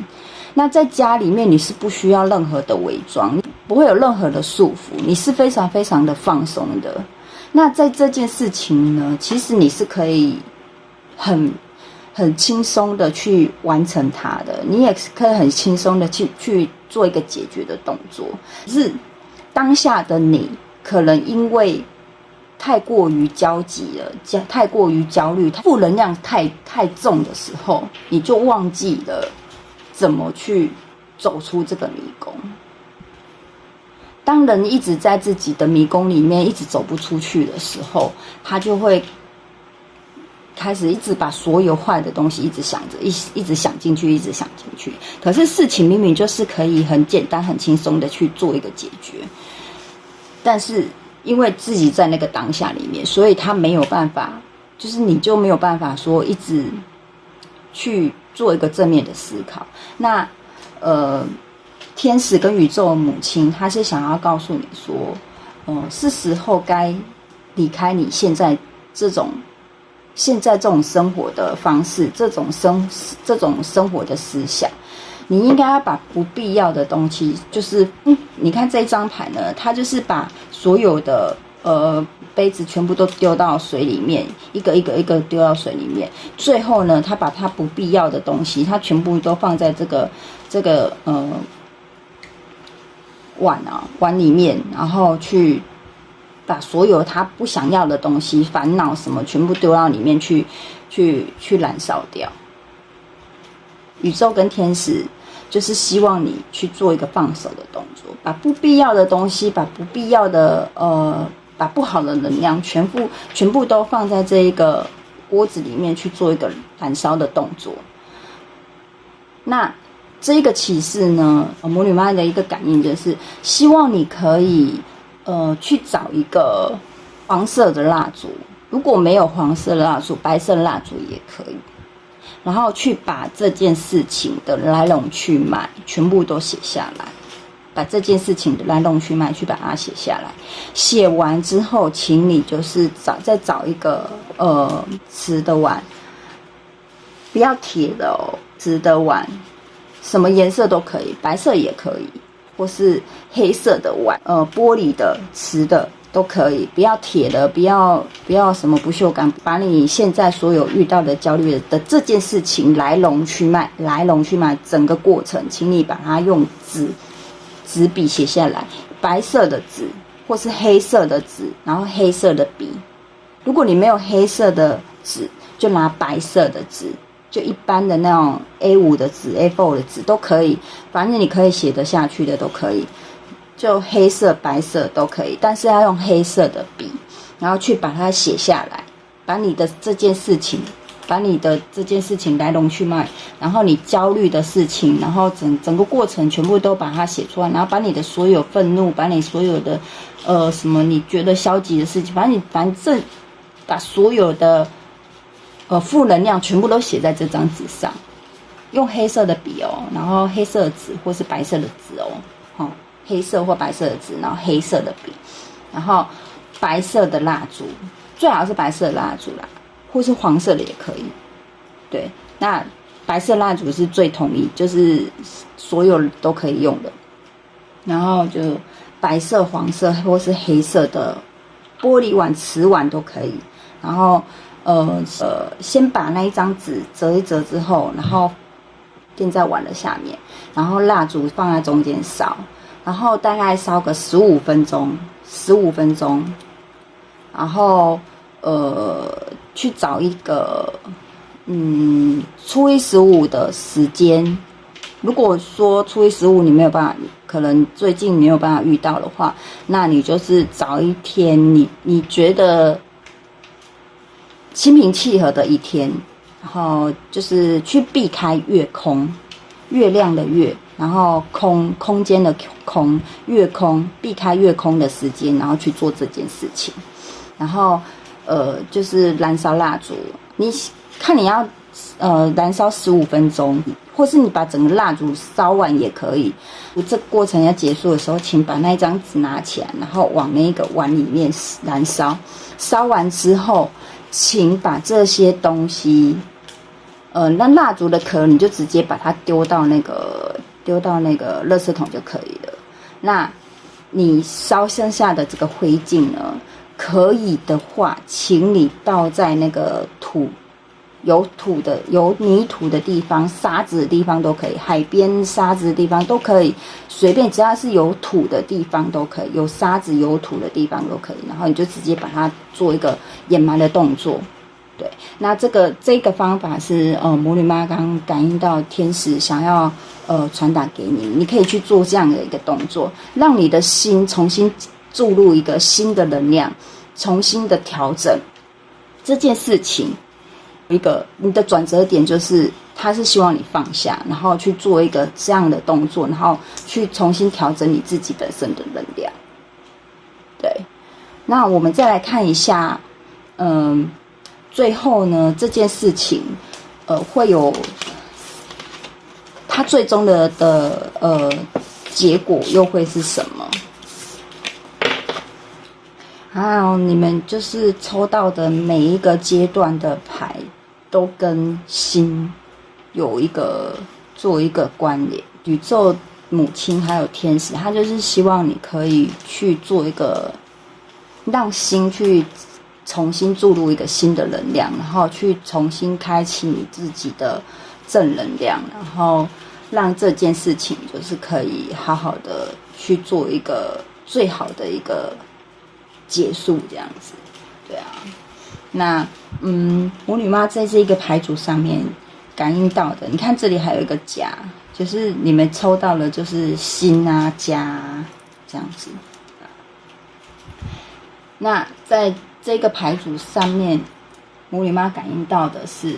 那在家里面你是不需要任何的伪装，不会有任何的束缚，你是非常非常的放松的。那在这件事情呢，其实你是可以很轻松的去完成它的，你也可以很轻松的去做一个解决的动作。只是当下的你可能因为太过于焦急了，太过于焦虑，负能量太重的时候，你就忘记了怎么去走出这个迷宫。当人一直在自己的迷宫里面一直走不出去的时候，他就会开始一直把所有坏的东西一直想着，一直想进去，一直想进去。可是事情明明就是可以很简单、很轻松的去做一个解决，但是因为自己在那个当下里面，所以他没有办法，就是你就没有办法说一直去做一个正面的思考。那天使跟宇宙母亲，他是想要告诉你说，是时候该离开你现在这种生活的方式，这种生活的思想。你应该要把不必要的东西，就是你看这张牌呢，它就是把所有的杯子全部都丢到水里面，一个丢到水里面。最后呢，他把他不必要的东西，他全部都放在这个碗里面，然后去把所有他不想要的东西、烦恼什么全部丢到里面去燃烧掉。宇宙跟天使就是希望你去做一个放手的动作，把不必要的东西，把不必要的把不好的能量全部都放在这一个锅子里面去做一个燃烧的动作。那这个启示呢，魔女妈的一个感应就是希望你可以去找一个黄色的蜡烛，如果没有黄色的蜡烛，白色的蜡烛也可以，然后去把这件事情的来龙去脉全部都写下来，把这件事情的来龙去脉去把它写下来。写完之后，请你就是再找一个瓷的碗，不要铁的哦，瓷的碗，什么颜色都可以，白色也可以，或是黑色的碗，玻璃的、瓷的都可以，不要铁的，不要什么不锈钢。把你现在所有遇到的焦虑的这件事情来龙去脉整个过程，请你把它用纸纸笔写下来，白色的纸或是黑色的纸，然后黑色的笔。如果你没有黑色的纸，就拿白色的纸，就一般的那种 A5 的纸 A4 的纸都可以，反正你可以写得下去的都可以，就黑色白色都可以，但是要用黑色的笔，然后去把它写下来，把你的这件事情来龙去脉，然后你焦虑的事情，然后整个过程全部都把它写出来，然后把你的所有愤怒，把你所有的什么你觉得消极的事情，反正把所有的负能量全部都写在这张纸上，用黑色的笔哦，然后黑色的纸或是白色的纸哦，黑色或白色的纸，然后黑色的笔，然后白色的蜡烛，最好是白色的蜡烛啦，或是黄色的也可以。对，那白色蜡烛是最统一，就是所有都可以用的。然后就白色、黄色或是黑色的玻璃碗、瓷碗都可以。然后先把那一张纸折一折之后，然后垫在碗的下面，然后蜡烛放在中间烧，然后大概烧个15分钟，然后去找一个初一十五的时间。如果说初一十五你没有办法，可能最近没有办法遇到的话，那你就是找一天你觉得心平气和的一天，然后就是去避开月空，月亮的月，然后空间的空，月空，避开月空的时间，然后去做这件事情。然后就是燃烧蜡烛，你看你要燃烧15分钟，或是你把整个蜡烛烧完也可以。这个过程要结束的时候，请把那一张纸拿起来，然后往那个碗里面燃烧。烧完之后，请把这些东西，那蜡烛的壳你就直接把它丢到那个垃圾桶就可以了。那你烧剩下的这个灰烬呢，可以的话，请你倒在那个有泥土的地方，沙子的地方都可以，海边沙子的地方都可以，随便只要是有土的地方都可以，有沙子有土的地方都可以，然后你就直接把它做一个掩埋的动作。对，那这个方法是魔女妈刚感应到天使想要传达给你，你可以去做这样的一个动作，让你的心重新注入一个新的能量，重新的调整这件事情。你的转折点就是他是希望你放下，然后去做一个这样的动作，然后去重新调整你自己本身的能量。对，那我们再来看一下最后呢，这件事情会有它最终的结果又会是什么？你们就是抽到的每一个阶段的牌都跟心做一个关联，宇宙、母亲还有天使，他就是希望你可以去做一个让心去重新注入一个新的能量，然后去重新开启你自己的正能量，然后让这件事情就是可以好好的去做一个最好的一个结束，这样子。对啊，那魔女妈在这个牌组上面感应到的，你看这里还有一个家，就是你们抽到了就是心啊家啊这样子。那在这个牌组上面，魔女妈感应到的是，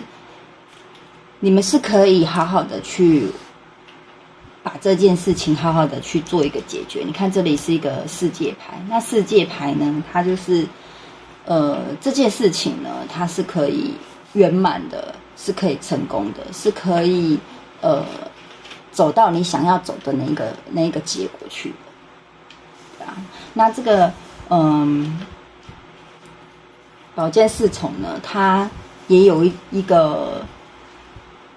你们是可以好好的去把这件事情好好的去做一个解决。你看这里是一个世界牌，那世界牌呢，它就是这件事情呢，它是可以圆满的，是可以成功的，是可以走到你想要走的那一个结果去的。对啊，那这个宝剑侍从呢，它也有一个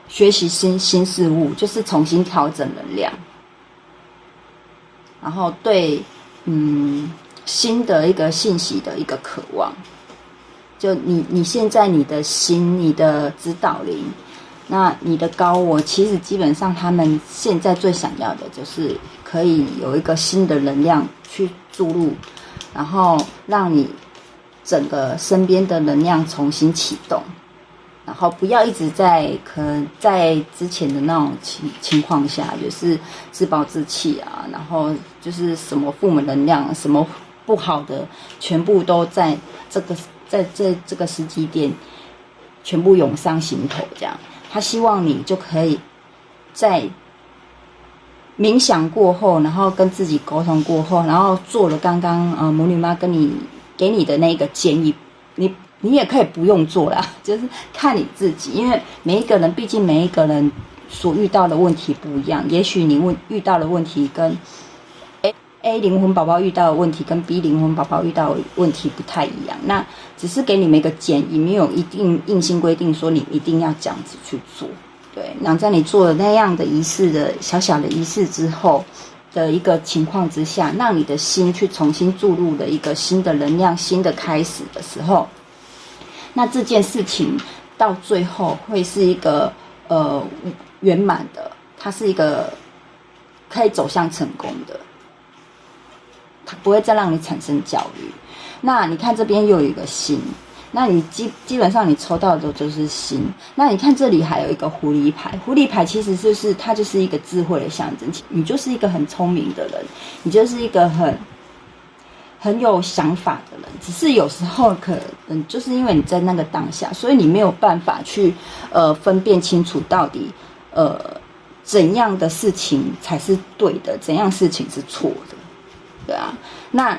学习新事物，就是重新调整能量，然后对新的一个信息的一个渴望。就你现在你的心，你的指导灵，那你的高我，其实基本上他们现在最想要的就是可以有一个新的能量去注入，然后让你整个身边的能量重新启动，然后不要一直可能在之前的那种情况下，就是自暴自弃啊，然后就是什么负面能量、什么不好的，全部都在这个时机点全部涌上心头。这样，他希望你就可以在冥想过后，然后跟自己沟通过后，然后做了刚刚魔女妈给你的那个建议，你也可以不用做啦，就是看你自己，因为毕竟每一个人所遇到的问题不一样，也许你遇到的问题跟A 灵魂宝宝遇到的问题跟 B 灵魂宝宝遇到的问题不太一样，那只是给你们一个建议，没有一定硬性规定说你一定要这样子去做。对，那在你做了那样的仪式的小小的仪式之后的一个情况之下，让你的心去重新注入了一个新的能量、新的开始的时候，那这件事情到最后会是一个圆满的，它是一个可以走向成功的，它不会再让你产生焦虑。那你看这边又有一个心，那你基本上你抽到的就是心。那你看这里还有一个狐狸牌，狐狸牌其实它就是一个智慧的象征，你就是一个很聪明的人，你就是一个很有想法的人，只是有时候可能就是因为你在那个当下，所以你没有办法去分辨清楚到底怎样的事情才是对的，怎样事情是错的，对啊。那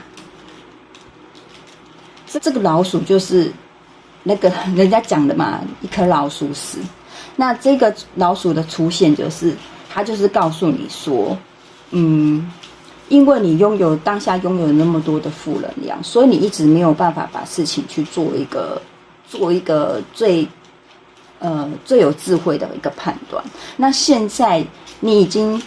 这个老鼠就是那个人家讲的嘛，一颗老鼠屎。那这个老鼠的出现它就是告诉你说，因为你当下拥有那么多的负能量，所以你一直没有办法把事情去做一个最有智慧的一个判断。那现在你已经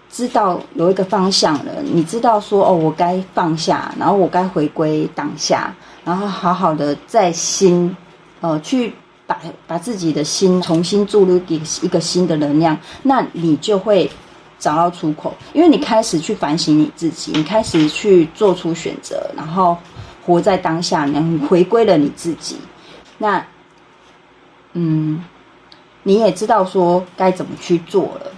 知道有一个方向了，你知道说我该放下，然后我该回归当下，然后好好的在心去把自己的心重新注入一个新的能量，那你就会找到出口，因为你开始去反省你自己，你开始去做出选择，然后活在当下，你回归了你自己。那你也知道说该怎么去做了，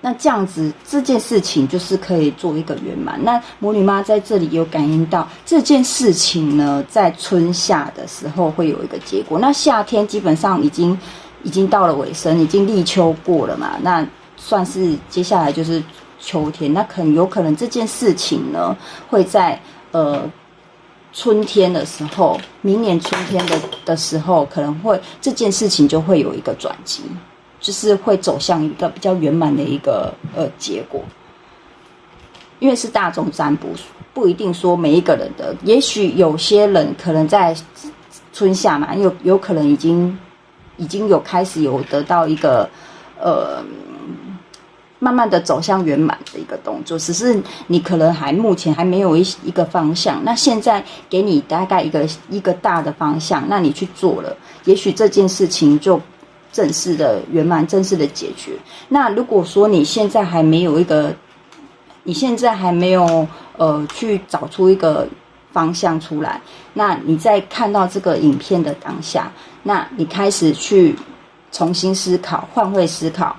那这样子这件事情就是可以做一个圆满。那魔女妈在这里有感应到这件事情呢，在春夏的时候会有一个结果。那夏天基本上已经到了尾声，已经立秋过了嘛，那算是接下来就是秋天。那有可能这件事情呢会在春天的时候，明年春天的时候，可能会这件事情就会有一个转机，就是会走向一个比较圆满的一个结果。因为是大众占卜，不一定说每一个人的，也许有些人可能在春夏嘛，有可能已经有开始有得到一个慢慢的走向圆满的一个动作，只是你可能目前还没有一个方向。那现在给你大概一个大的方向，那你去做了，也许这件事情就正式的圆满，正式的解决。那如果说你现在还没有去找出一个方向出来，那你在看到这个影片的当下，那你开始去重新思考，换位思考，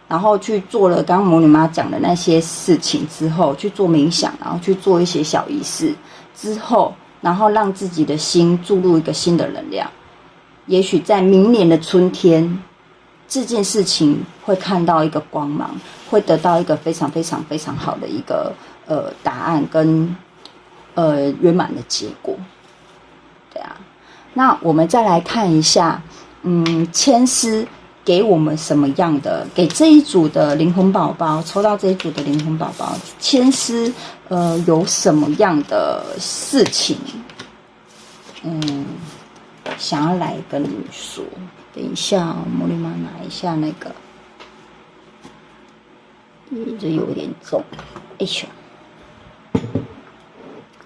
然后去做了刚刚魔女妈讲的那些事情之后，去做冥想，然后去做一些小仪式之后，然后让自己的心注入一个新的能量，也许在明年的春天，这件事情会看到一个光芒，会得到一个非常非常非常好的一个答案跟圆满的结果。对啊，那我们再来看一下，签诗给我们什么样的？给这一组的灵魂宝宝，抽到这一组的灵魂宝宝，签诗有什么样的事情？想要来跟你说。等一下，魔女妈拿一下那个，这有点重，哎呦。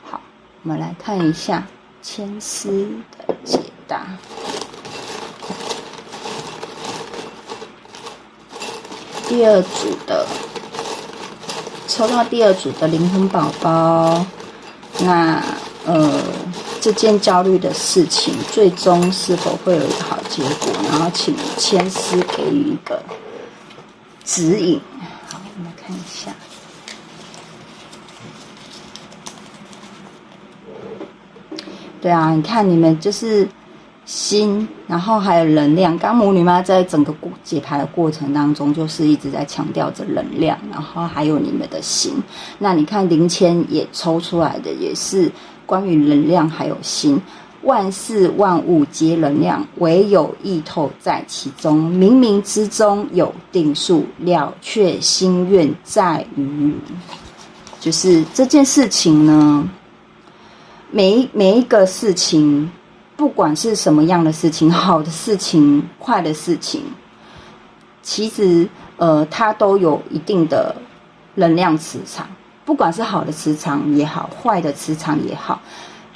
好，我们来看一下签诗的解答。第二组的，抽到第二组的灵魂宝宝，那这件焦虑的事情最终是否会有一个好结果？然后请签师给予一个指引。好，我们看一下。对啊，你看你们就是心，然后还有能量。刚魔女妈在整个解牌的过程当中，就是一直在强调着能量，然后还有你们的心。那你看灵签也抽出来的也是关于能量还有心。万事万物皆能量，唯有意透在其中。冥冥之中有定数，了却心愿在于。就是这件事情呢，每一个事情，不管是什么样的事情，好的事情、坏的事情，其实它都有一定的能量磁场，不管是好的磁场也好，坏的磁场也好，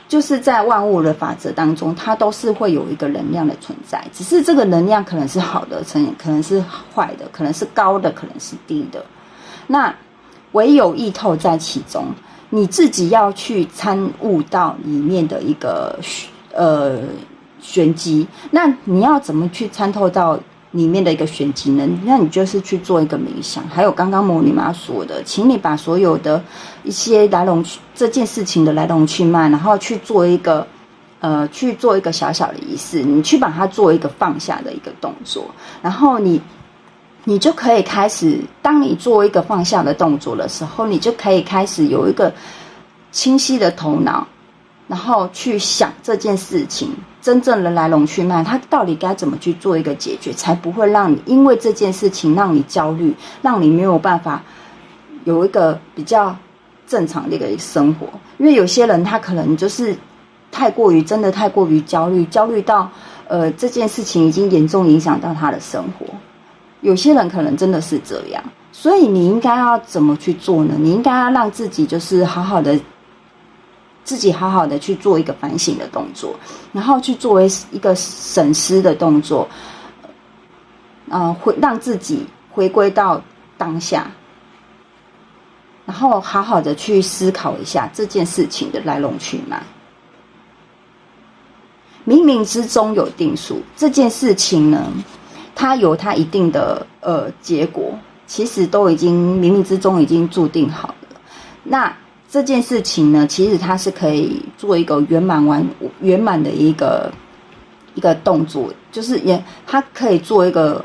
就是在万物的法则当中，它都是会有一个能量的存在，只是这个能量可能是好的，可能是坏的，可能是高的，可能是低的。那唯有意透在其中，你自己要去参悟到里面的一个玄机。那你要怎么去参透到里面的一个玄机呢？那你就是去做一个冥想。还有刚刚魔女妈说的，请你把所有的一些这件事情的来龙去脉，然后去做一个小小的仪式，你去把它做一个放下的一个动作，然后你就可以开始，当你做一个放下的动作的时候，你就可以开始有一个清晰的头脑，然后去想这件事情真正的来龙去脉，它到底该怎么去做一个解决，才不会让你因为这件事情让你焦虑，让你没有办法有一个比较正常的一个生活。因为有些人他可能就是真的太过于焦虑到这件事情已经严重影响到他的生活。有些人可能真的是这样，所以你应该要怎么去做呢？你应该要让自己就是好好的去做一个反省的动作，然后去作为一个审思的动作，让自己回归到当下，然后好好的去思考一下这件事情的来龙去脉。冥冥之中有定数，这件事情呢，它有它一定的结果，其实都已经冥冥之中已经注定好了。那这件事情呢，其实它是可以做一个圆满的一个动作，就是它可以做一个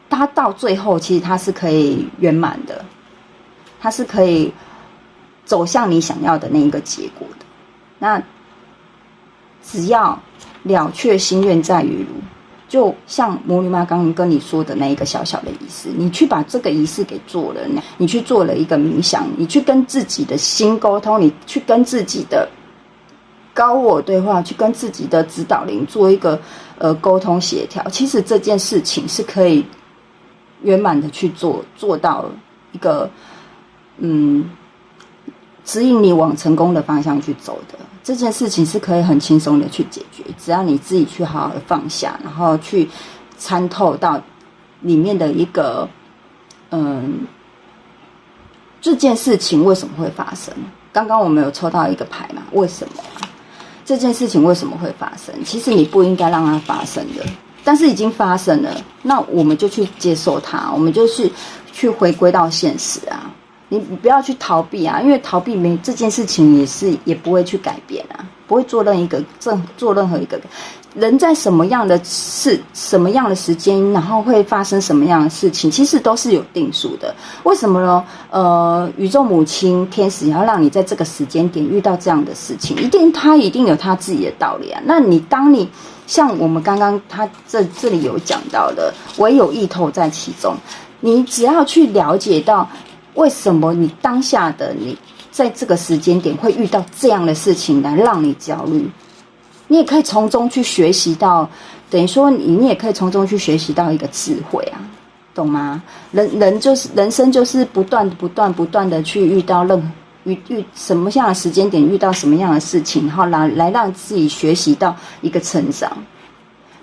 它到最后其实它是可以圆满的，它是可以走向你想要的那一个结果的。那只要了却心愿在于如，就像魔女妈刚刚跟你说的那一个小小的仪式，你去把这个仪式给做了，你去做了一个冥想，你去跟自己的心沟通，你去跟自己的高我对话，去跟自己的指导灵做一个沟通协调。其实这件事情是可以圆满的去做到一个指引你往成功的方向去走的。这件事情是可以很轻松的去解决，只要你自己去好好的放下，然后去参透到里面的一个这件事情为什么会发生。刚刚我们有抽到一个牌嘛，为什么这件事情为什么会发生？其实你不应该让它发生的，但是已经发生了，那我们就去接受它，我们就是去回归到现实啊。你不要去逃避啊，因为逃避这件事情也不会去改变啊，不会做任何一个人在什么样的时间，然后会发生什么样的事情，其实都是有定数的。为什么呢？宇宙母亲天使要让你在这个时间点遇到这样的事情，他一定有他自己的道理啊。那当你像我们刚刚他这里有讲到的，唯有意透在其中，你只要去了解到为什么你当下的你在这个时间点会遇到这样的事情来让你焦虑，你也可以从中去学习到，等于说你也可以从中去学习到一个智慧啊，懂吗？人生就是不断的去遇到什么样的时间点遇到什么样的事情，然后来让自己学习到一个成长，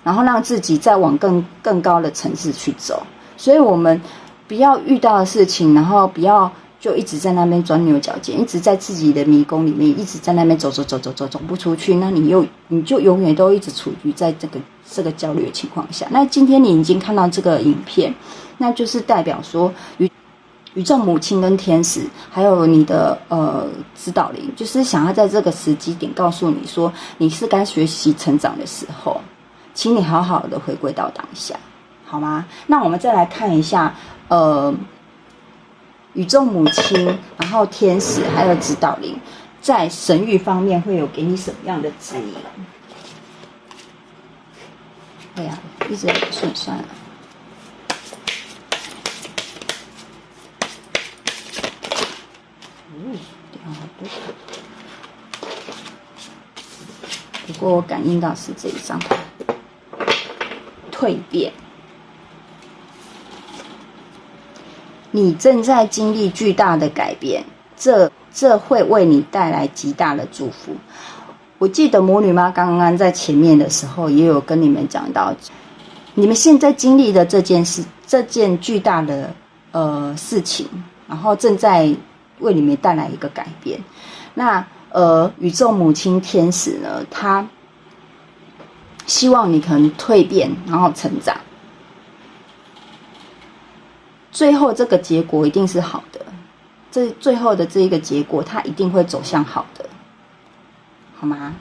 然后让自己再往更高的层次去走。所以我们不要遇到的事情，然后不要就一直在那边钻牛角尖，一直在自己的迷宫里面，一直在那边走不出去，那你就永远都一直处于在这个焦虑的情况下。那今天你已经看到这个影片，那就是代表说宇宙母亲跟天使，还有你的指导灵，就是想要在这个时机点告诉你说，你是该学习成长的时候，请你好好的回归到当下，好吗？那我们再来看一下，宇宙母亲，然后天使，还有指导灵，在神谕方面会有给你什么样的指引？哎呀，一直算了。不过我感应到是这一张蜕变，你正在经历巨大的改变，这会为你带来极大的祝福。我记得魔女妈刚刚在前面的时候也有跟你们讲到，你们现在经历的这件巨大的事情，然后正在为你们带来一个改变。那宇宙母亲天使呢，她希望你可能蜕变，然后成长，最后这个结果一定是好的。最后的这一个结果，它一定会走向好的，好吗？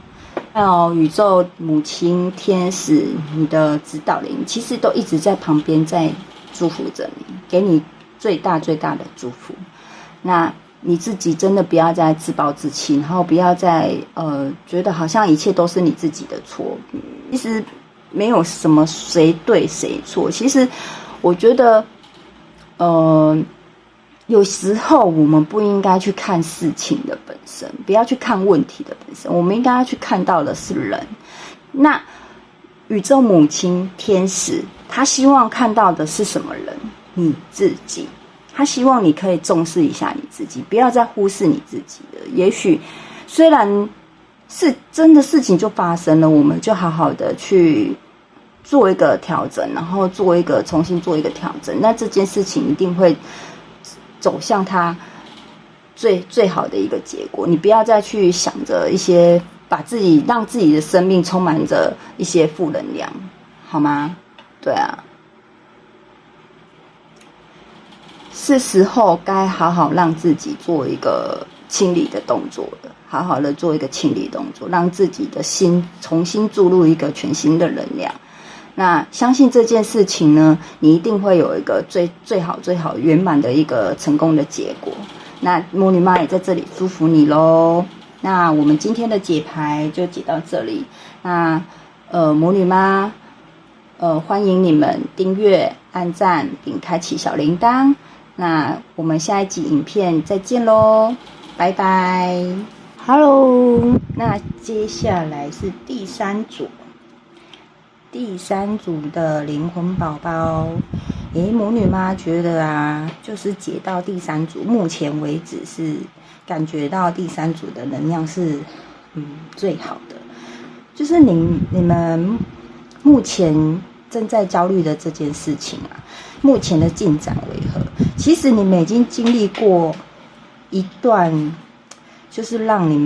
还有宇宙母亲天使，你的指导灵，其实都一直在旁边在祝福着你，给你最大的祝福。那你自己真的不要再自暴自弃，然后不要再觉得好像一切都是你自己的错。其实没有什么谁对谁错。其实我觉得有时候我们不应该去看事情的本身，不要去看问题的本身，我们应该要去看到的是人。那宇宙母亲天使，他希望看到的是什么人？你自己。他希望你可以重视一下你自己，不要再忽视你自己了。也许虽然是真的事情就发生了，我们就好好的去做一个调整，然后重新做一个调整，那这件事情一定会走向它最好的一个结果。你不要再去想着一些让自己的生命充满着一些负能量，好吗？对啊，是时候该好好让自己做一个清理的动作了，好好的做一个清理动作，让自己的心重新注入一个全新的能量。那相信这件事情呢，你一定会有一个最好圆满的一个成功的结果。那魔女妈也在这里祝福你咯。那我们今天的解牌就解到这里。那魔女妈欢迎你们订阅、按赞并开启小铃铛。那我们下一集影片再见咯，拜拜。Hello， 那接下来是第三组的灵魂宝宝。魔女妈觉得啊，就是解到第三组，目前为止是感觉到第三组的能量是最好的。就是你们目前正在焦虑的这件事情啊，目前的进展为何？其实你们已经经历过一段，就是让你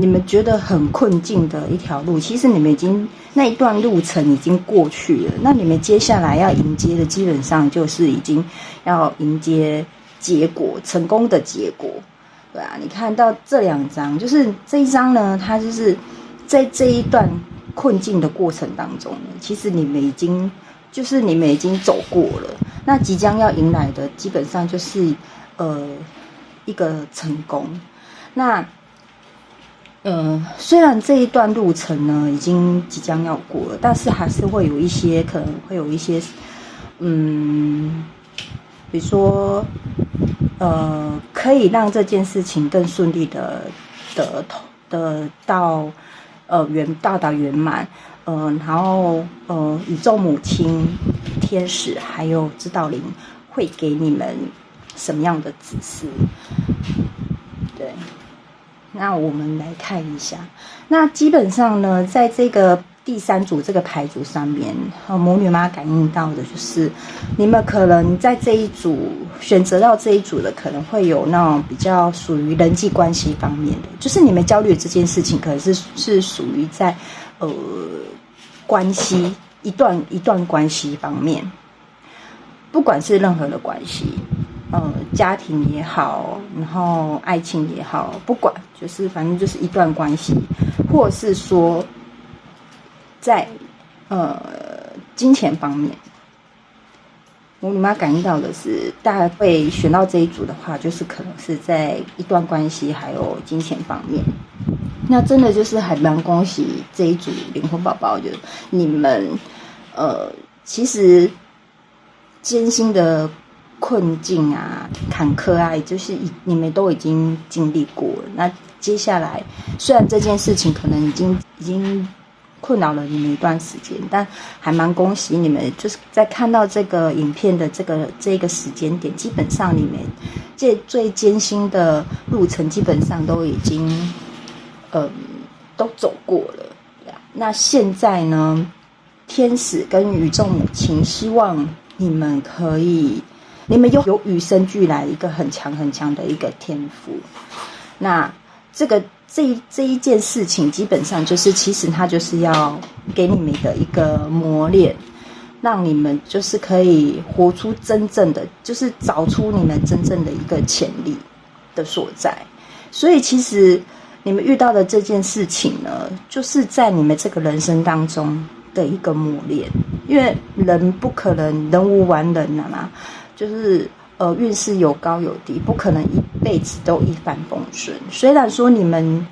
们觉得很困境的一条路。其实你们已经那一段路程已经过去了，那你们接下来要迎接的，基本上就是已经要迎接结果，成功的结果。对啊，你看到这两张，就是这一张呢，它就是在这一段困境的过程当中呢，其实你们已经走过了。那即将要迎来的，基本上就是一个成功。那虽然这一段路程呢已经即将要过了，但是还是会有一些可能会有一些比如说可以让这件事情更顺利的到达圆满。然后宇宙母亲天使还有指导灵会给你们什么样的指示？那我们来看一下。那基本上呢，在这个第3组这个牌组上面，魔女妈感应到的就是，你们可能在这一组选择到这一组的，可能会有那种比较属于人际关系方面的，就是你们焦虑的这件事情，可能是属于在关系一段关系方面，不管是任何的关系，家庭也好，然后爱情也好，不管就是反正就是一段关系，或者是说在金钱方面，魔女妈感应到的是，大概会选到这一组的话，就是可能是在一段关系还有金钱方面。那真的就是还蛮恭喜这一组灵魂宝宝，就你们其实艰辛的困境啊、坎坷啊，就是你们都已经经历过了。那接下来，虽然这件事情可能已经困扰了你们一段时间，但还蛮恭喜你们，就是在看到这个影片的这个时间点，基本上你们最艰辛的路程，基本上都已经都走过了。那现在呢，天使跟宇宙母亲希望你们有与生俱来一个很强的一个天赋。那这一件事情，基本上就是其实它就是要给你们的一个磨练，让你们就是可以活出真正的，就是找出你们真正的一个潜力的所在。所以其实你们遇到的这件事情呢，就是在你们这个人生当中的一个磨练，因为人不可能人无完人嘛，就是运势有高有低，不可能一辈子都一帆风顺。虽然说你们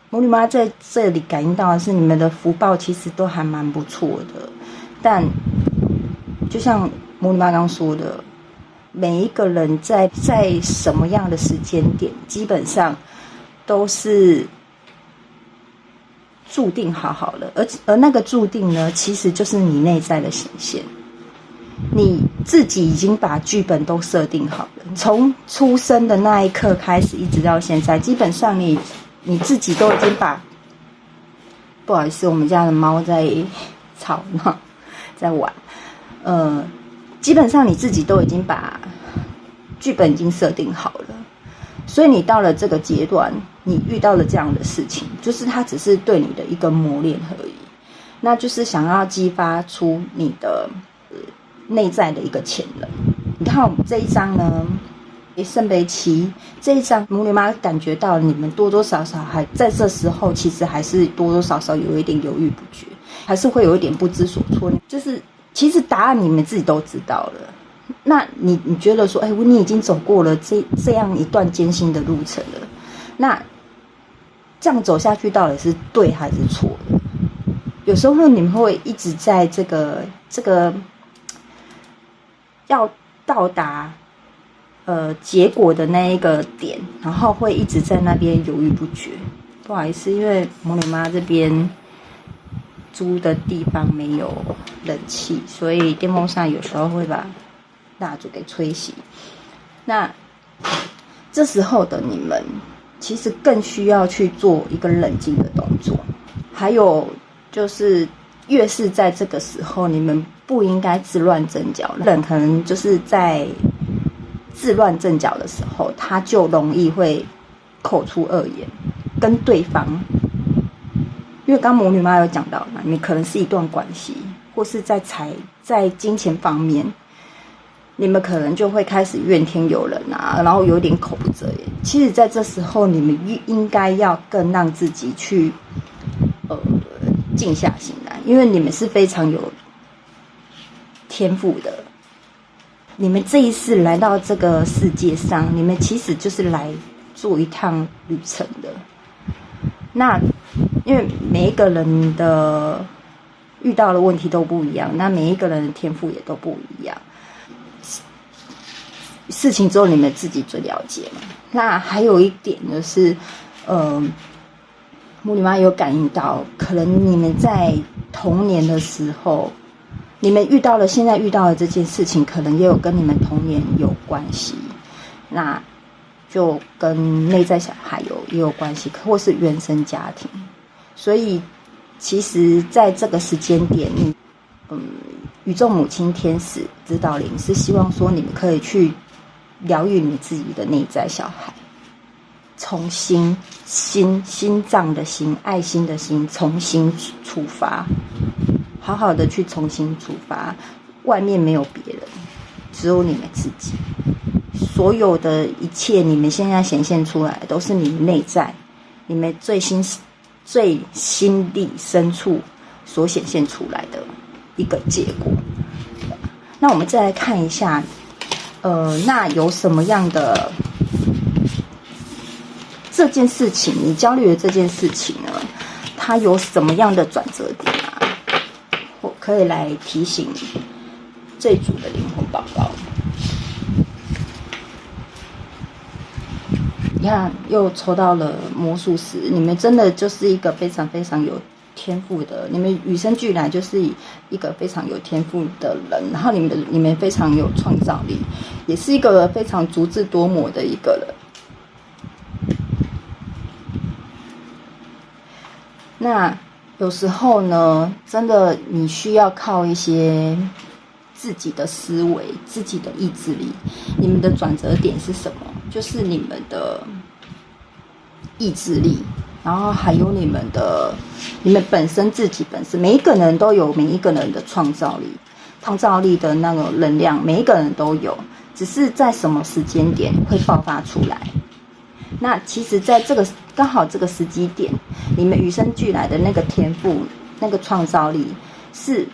魔女妈在这里感应到的是你们的福报其实都还蛮不错的，但就像魔女妈刚说的，每一个人在什么样的时间点，基本上都是注定好了，而那个注定呢，其实就是你内在的显现。你自己已经把剧本都设定好了，从出生的那一刻开始，一直到现在，基本上你自己都已经把，不好意思，我们家的猫在吵闹，在玩，基本上你自己都已经把剧本已经设定好了，所以你到了这个阶段，你遇到了这样的事情，就是它只是对你的一个磨练而已，那就是想要激发出你的内在的一个潜能。你看我们这一章呢，圣杯七这一章，魔女妈感觉到你们多多少少还在这时候，其实还是多多少少有一点犹豫不决，还是会有一点不知所措。就是其实答案你们自己都知道了，那你觉得说，你已经走过了这样一段艰辛的路程了，那这样走下去到底是对还是错的？有时候你们会一直在这个要到达结果的那一个点，然后会一直在那边犹豫不决。不好意思，因为魔女妈这边租的地方没有冷气，所以电风扇有时候会把蜡烛给吹熄。那这时候的你们其实更需要去做一个冷静的动作，还有就是越是在这个时候，你们不应该自乱阵脚。人可能就是在自乱阵脚的时候，他就容易会口出恶言，跟对方。因为刚魔女妈有讲到嘛，你们可能是一段关系，或是在金钱方面，你们可能就会开始怨天尤人啊，然后有点口不择言。其实在这时候，你们应该要更让自己去静下心来，因为你们是非常有天赋的。你们这一世来到这个世界上，你们其实就是来做一趟旅程的。那因为每一个人的遇到的问题都不一样，那每一个人的天赋也都不一样。事情只有你们自己最了解嘛。那还有一点就是，魔女妈有感应到，可能你们在童年的时候，你们现在遇到的这件事情，可能也有跟你们童年有关系，那就跟内在小孩也有关系，或是原生家庭。所以其实在这个时间点，宇宙母亲天使指导灵是希望说你们可以去疗愈你自己的内在小孩，从心脏的心，爱心的心，重新出发，好好的去重新出发。外面没有别人，只有你们自己。所有的一切，你们现在显现出来，都是你们内在，你们最心底深处所显现出来的一个结果。那我们再来看一下，那有什么样的这件事情，你焦虑的这件事情呢？它有什么样的转折点啊？我可以来提醒这组的灵魂宝宝。你看，又抽到了魔术师，你们真的就是一个非常非常有天赋的，你们与生俱来就是一个非常有天赋的人，然后你们非常有创造力，也是一个非常足智多谋的一个人。那有时候呢，真的你需要靠一些自己的思维、自己的意志力。你们的转折点是什么？就是你们的意志力，然后还有你们本身自己本身，每一个人都有每一个人的创造力的那个能量，每一个人都有，只是在什么时间点会爆发出来。那其实在这个刚好这个时机点，你们与生俱来的那个天赋、那个创造力是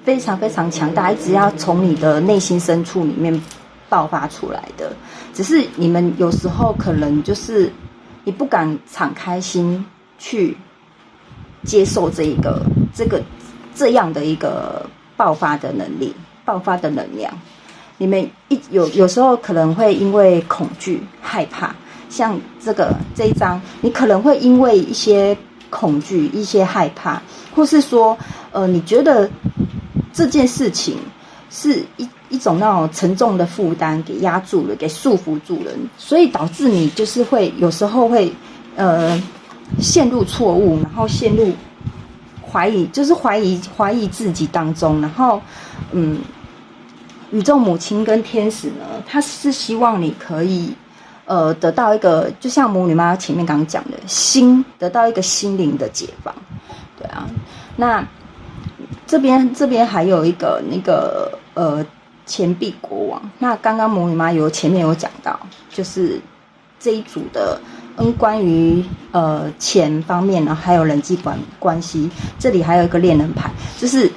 非常非常强大，一直要从你的内心深处里面爆发出来的。只是你们有时候可能就是你不敢敞开心去接受这样的一个爆发的能力、爆发的能量。你们有时候可能会因为恐惧、害怕，像这一章，你可能会因为一些恐惧、一些害怕，或是说，你觉得这件事情是一种那种沉重的负担给压住了，给束缚住了，所以导致你就是有时候会陷入错误，然后陷入怀疑，就是怀疑自己当中，然后宇宙母亲跟天使呢，他是希望你可以得到一个，就像魔女妈前面刚刚讲的，得到一个心灵的解放。对啊，那这边还有一个那个钱币国王。那刚刚魔女妈前面有讲到，就是这一组的关于钱方面呢，还有人际关系，这里还有一个恋人牌，就是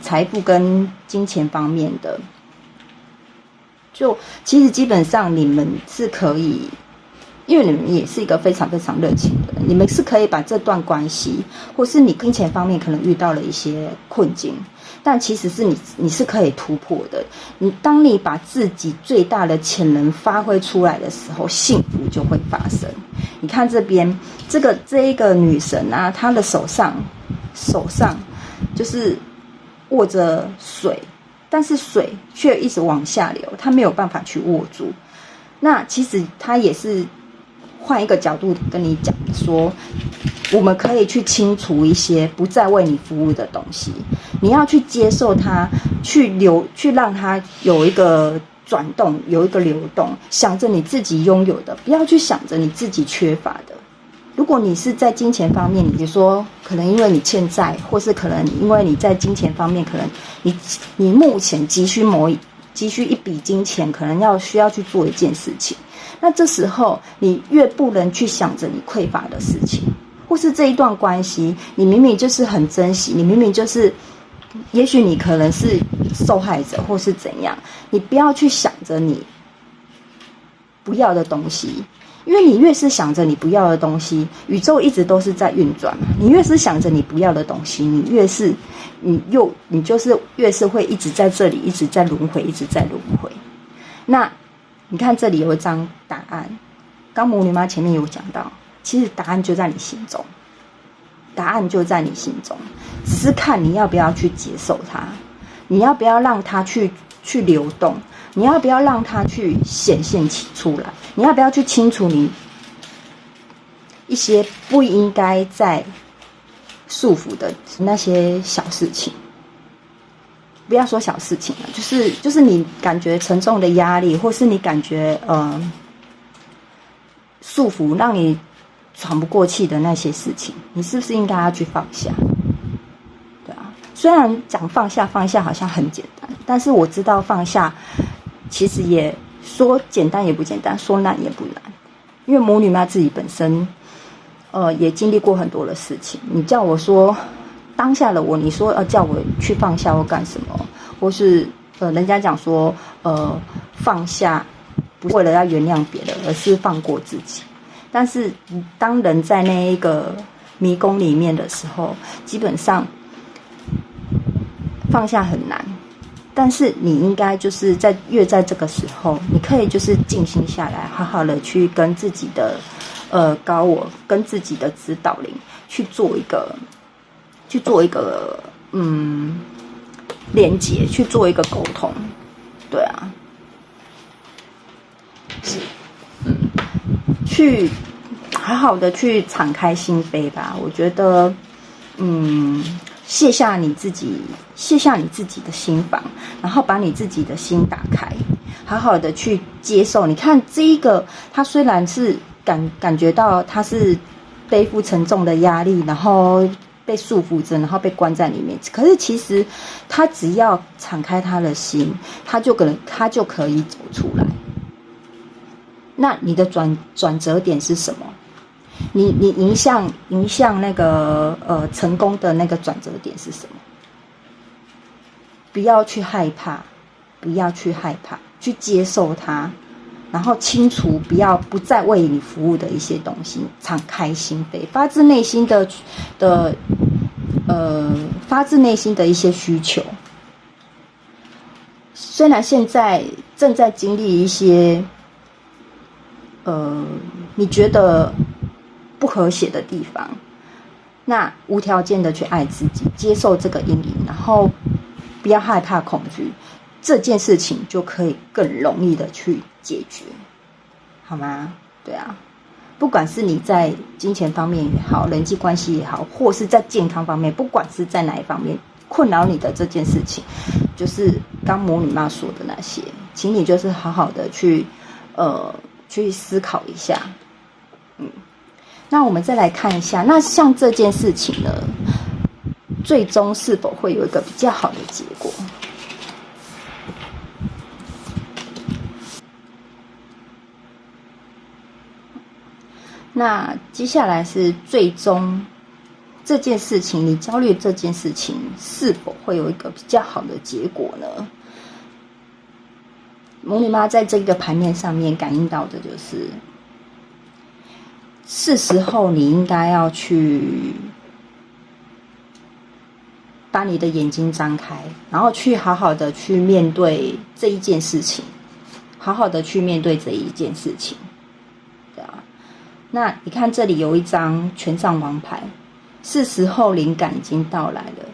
财富跟金钱方面的。就其实基本上你们是可以，因为你们也是一个非常非常热情的人，你们是可以把这段关系，或是你金钱方面可能遇到了一些困境，但其实是你是可以突破的。当你把自己最大的潜能发挥出来的时候，幸福就会发生。你看这边这一个女神啊，她的手上就是握着水，但是水却一直往下流，她没有办法去握住。那其实她也是换一个角度跟你讲说，我们可以去清除一些不再为你服务的东西，你要去接受它，去让它有一个转动，有一个流动，想着你自己拥有的，不要去想着你自己缺乏的。如果你是在金钱方面，你说可能因为你欠债，或是可能因为你在金钱方面，可能你目前急需一笔金钱，可能需要去做一件事情，那这时候你越不能去想着你匮乏的事情，或是这一段关系你明明就是很珍惜，你明明就是也许你可能是受害者或是怎样，你不要去想着你不要的东西，因为你越是想着你不要的东西，宇宙一直都是在运转嘛，你越是想着你不要的东西，你就是越是会一直在这里，一直在轮回，一直在轮回。那你看这里有一张答案，刚魔女妈前面有讲到，其实答案就在你心中，答案就在你心中，只是看你要不要去接受它，你要不要让它去流动，你要不要让它去显现出来，你要不要去清除一些不应该再束缚的那些小事情。不要说小事情了，就是你感觉沉重的压力，或是你感觉束缚让你喘不过气的那些事情，你是不是应该要去放下？对啊，虽然讲放下好像很简单，但是我知道放下其实也说简单也不简单，说难也不难，因为母女妈自己本身也经历过很多的事情。你叫我说当下的我，你说叫我去放下或干什么，或是人家讲说放下不是为了要原谅别人，而是放过自己。但是当人在那一个迷宫里面的时候，基本上放下很难。但是你应该就是在这个时候，你可以就是静心下来，好好的去跟自己的高我，跟自己的指导灵去做一个连接，去做一个沟通。对啊，是去好好的去敞开心扉吧。我觉得卸下你自己的心防，然后把你自己的心打开，好好的去接受。你看这一个，他虽然是感觉到他是背负沉重的压力，然后被束缚着，然后被关在里面，可是其实他只要敞开他的心，他就可以走出来。那你的转折点是什么？你迎向那个成功的那个转折点是什么？不要去害怕，去接受它，然后清除不再为你服务的一些东西，敞开心扉，发自内心的一些需求。虽然现在正在经历一些你觉得不和谐的地方，那无条件的去爱自己，接受这个阴影，然后不要害怕恐惧，这件事情就可以更容易的去解决，好吗？对啊，不管是你在金钱方面也好，人际关系也好，或是在健康方面，不管是在哪一方面困扰你的这件事情，就是刚母女妈说的那些，请你就是好好的去思考一下。那我们再来看一下，那像这件事情呢，最终是否会有一个比较好的结果？那接下来是最终这件事情，你焦虑这件事情是否会有一个比较好的结果呢？母女妈在这个盘面上面感应到的就是，是时候你应该要去把你的眼睛张开，然后去好好的去面对这一件事情，对啊。那你看这里有一张权杖王牌，是时候灵感已经到来了。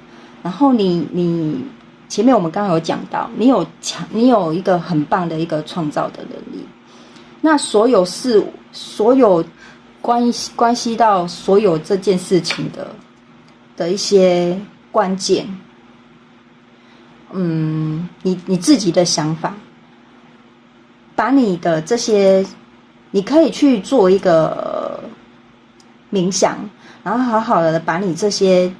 然后你前面我们刚刚有讲到，你有一个很棒的一个创造的能力。那所有关系到所有这件事情的一些关键，你自己的想法，把你的这些，你可以去做一个冥想，然后好好的把你这些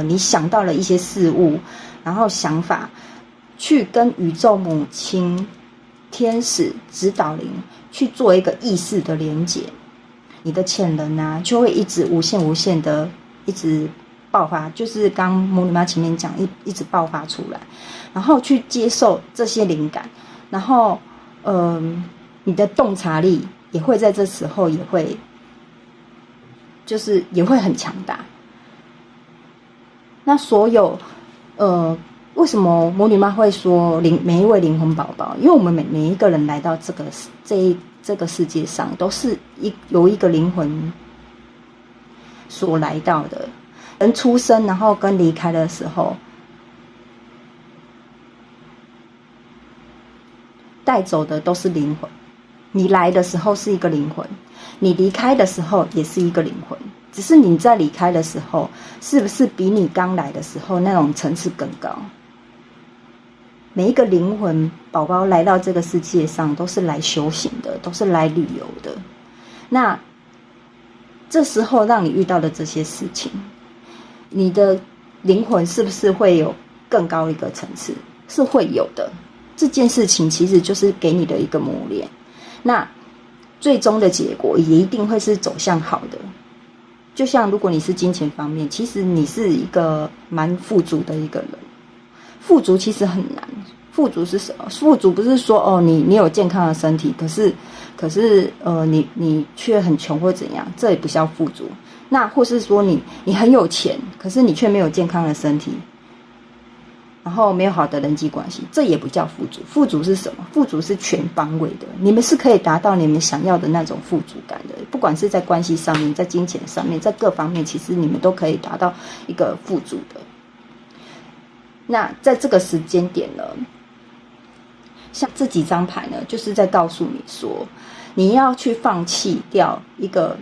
你想到了一些事物，然后想法，去跟宇宙母亲、天使、指导灵去做一个意识的连结，你的潜能啊，就会一直无限的一直爆发，就是刚母女妈前面讲一直爆发出来，然后去接受这些灵感，然后你的洞察力也会在这时候也会很强大。那所有为什么母女妈会说每一位灵魂宝宝？因为我们每一个人来到这个世界上，都是由一个灵魂所来到的。人出生然后跟离开的时候，带走的都是灵魂，你来的时候是一个灵魂，你离开的时候也是一个灵魂，只是你在离开的时候，是不是比你刚来的时候那种层次更高？每一个灵魂宝宝来到这个世界上，都是来修行的，都是来旅游的。那这时候让你遇到的这些事情，你的灵魂是不是会有更高一个层次？是会有的。这件事情其实就是给你的一个磨练，那最终的结果也一定会是走向好的。就像如果你是金钱方面，其实你是一个蛮富足的一个人。富足其实很难。富足是什么？富足不是说你有健康的身体，可是你却很穷或怎样，这也不叫富足。那或是说你很有钱，可是你却没有健康的身体，然后没有好的人际关系，这也不叫富足。富足是什么？富足是全方位的，你们是可以达到你们想要的那种富足感的，不管是在关系上面，在金钱上面，在各方面，其实你们都可以达到一个富足的。那在这个时间点呢，像这几张牌呢，就是在告诉你说，你要去放弃掉一个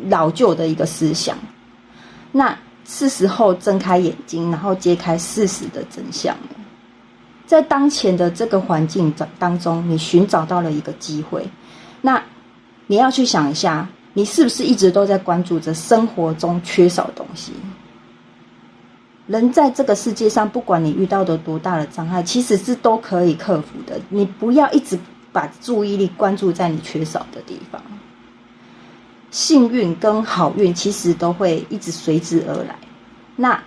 老旧的一个思想，那是时候睁开眼睛，然后揭开事实的真相了。在当前的这个环境当中，你寻找到了一个机会，那你要去想一下，你是不是一直都在关注着生活中缺少的东西？人在这个世界上，不管你遇到的多大的障碍，其实是都可以克服的。你不要一直把注意力关注在你缺少的地方。幸运跟好运其实都会一直随之而来。那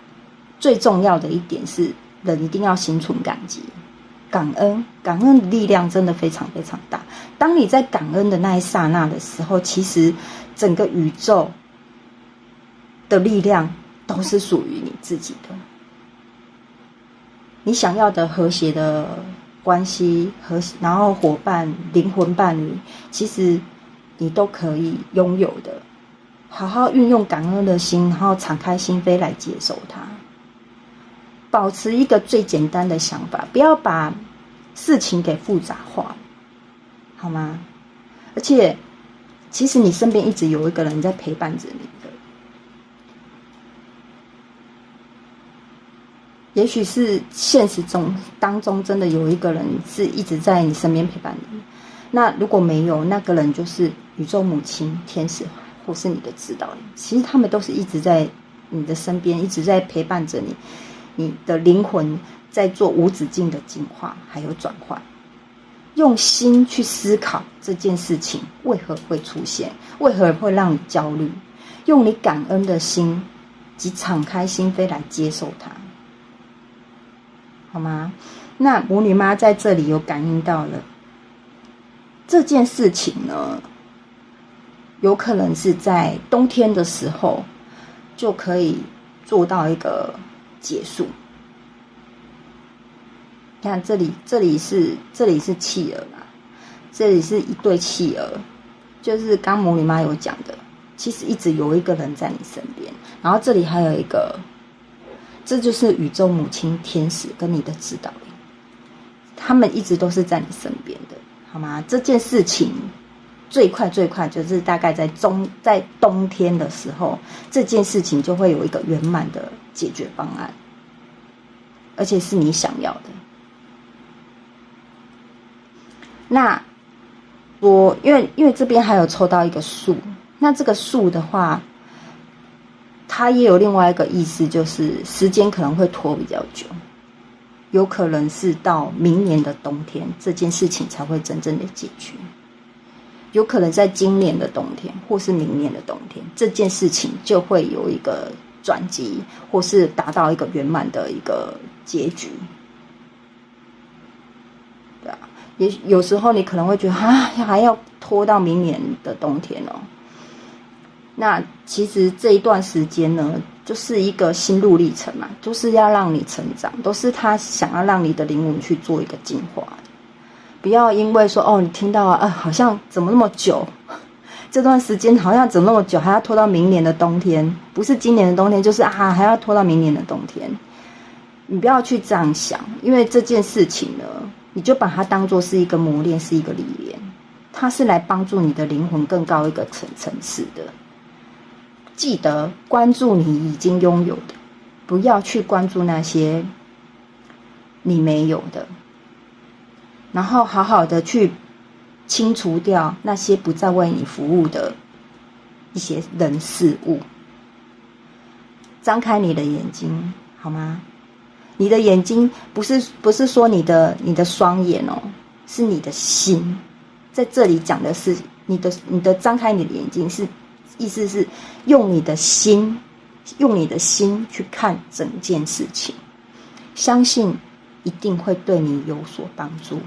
最重要的一点是，人一定要心存感激、感恩。感恩的力量真的非常非常大。当你在感恩的那一刹那的时候，其实整个宇宙的力量都是属于你自己的。你想要的和谐的关系，然后伙伴、灵魂伴侣，其实你都可以拥有的。好好运用感恩的心，然后敞开心扉来接受它。保持一个最简单的想法，不要把事情给复杂化，好吗？而且，其实你身边一直有一个人在陪伴着你的。也许是现实当中真的有一个人是一直在你身边陪伴你，那如果没有，那个人就是宇宙母亲、天使或是你的指导灵。其实他们都是一直在你的身边，一直在陪伴着你，你的灵魂在做无止境的进化还有转换。用心去思考这件事情为何会出现，为何会让你焦虑，用你感恩的心及敞开心扉来接受它，好吗？那魔女妈在这里有感应到了这件事情呢，有可能是在冬天的时候就可以做到一个结束。看这里是企鹅啦，这里是一对企鹅，就是刚魔女妈有讲的，其实一直有一个人在你身边，然后这里还有一个，这就是宇宙母亲、天使跟你的指导灵，他们一直都是在你身边的，好吗？这件事情最快就是大概在冬天的时候，这件事情就会有一个圆满的解决方案，而且是你想要的。那因为这边还有抽到一个树，那这个树的话，它也有另外一个意思，就是时间可能会拖比较久，有可能是到明年的冬天，这件事情才会真正的解决。有可能在今年的冬天，或是明年的冬天，这件事情就会有一个转机，或是达到一个圆满的一个结局。对啊，也有时候你可能会觉得还要拖到明年的冬天哦。那其实这一段时间呢，就是一个心路历程嘛，就是要让你成长，都是他想要让你的灵魂去做一个进化的。不要因为说你听到好像怎么那么久，这段时间好像怎么那么久，还要拖到明年的冬天，不是今年的冬天，就是还要拖到明年的冬天。你不要去这样想，因为这件事情呢，你就把它当作是一个磨练，是一个历练，它是来帮助你的灵魂更高一个层次的。记得关注你已经拥有的，不要去关注那些你没有的，然后好好的去清除掉那些不再为你服务的一些人事物。张开你的眼睛，好吗？你的眼睛不是说你的双眼哦，是你的心。在这里讲的是你的张开你的眼睛，是意思是用你的心去看整件事情，相信一定会对你有所帮助，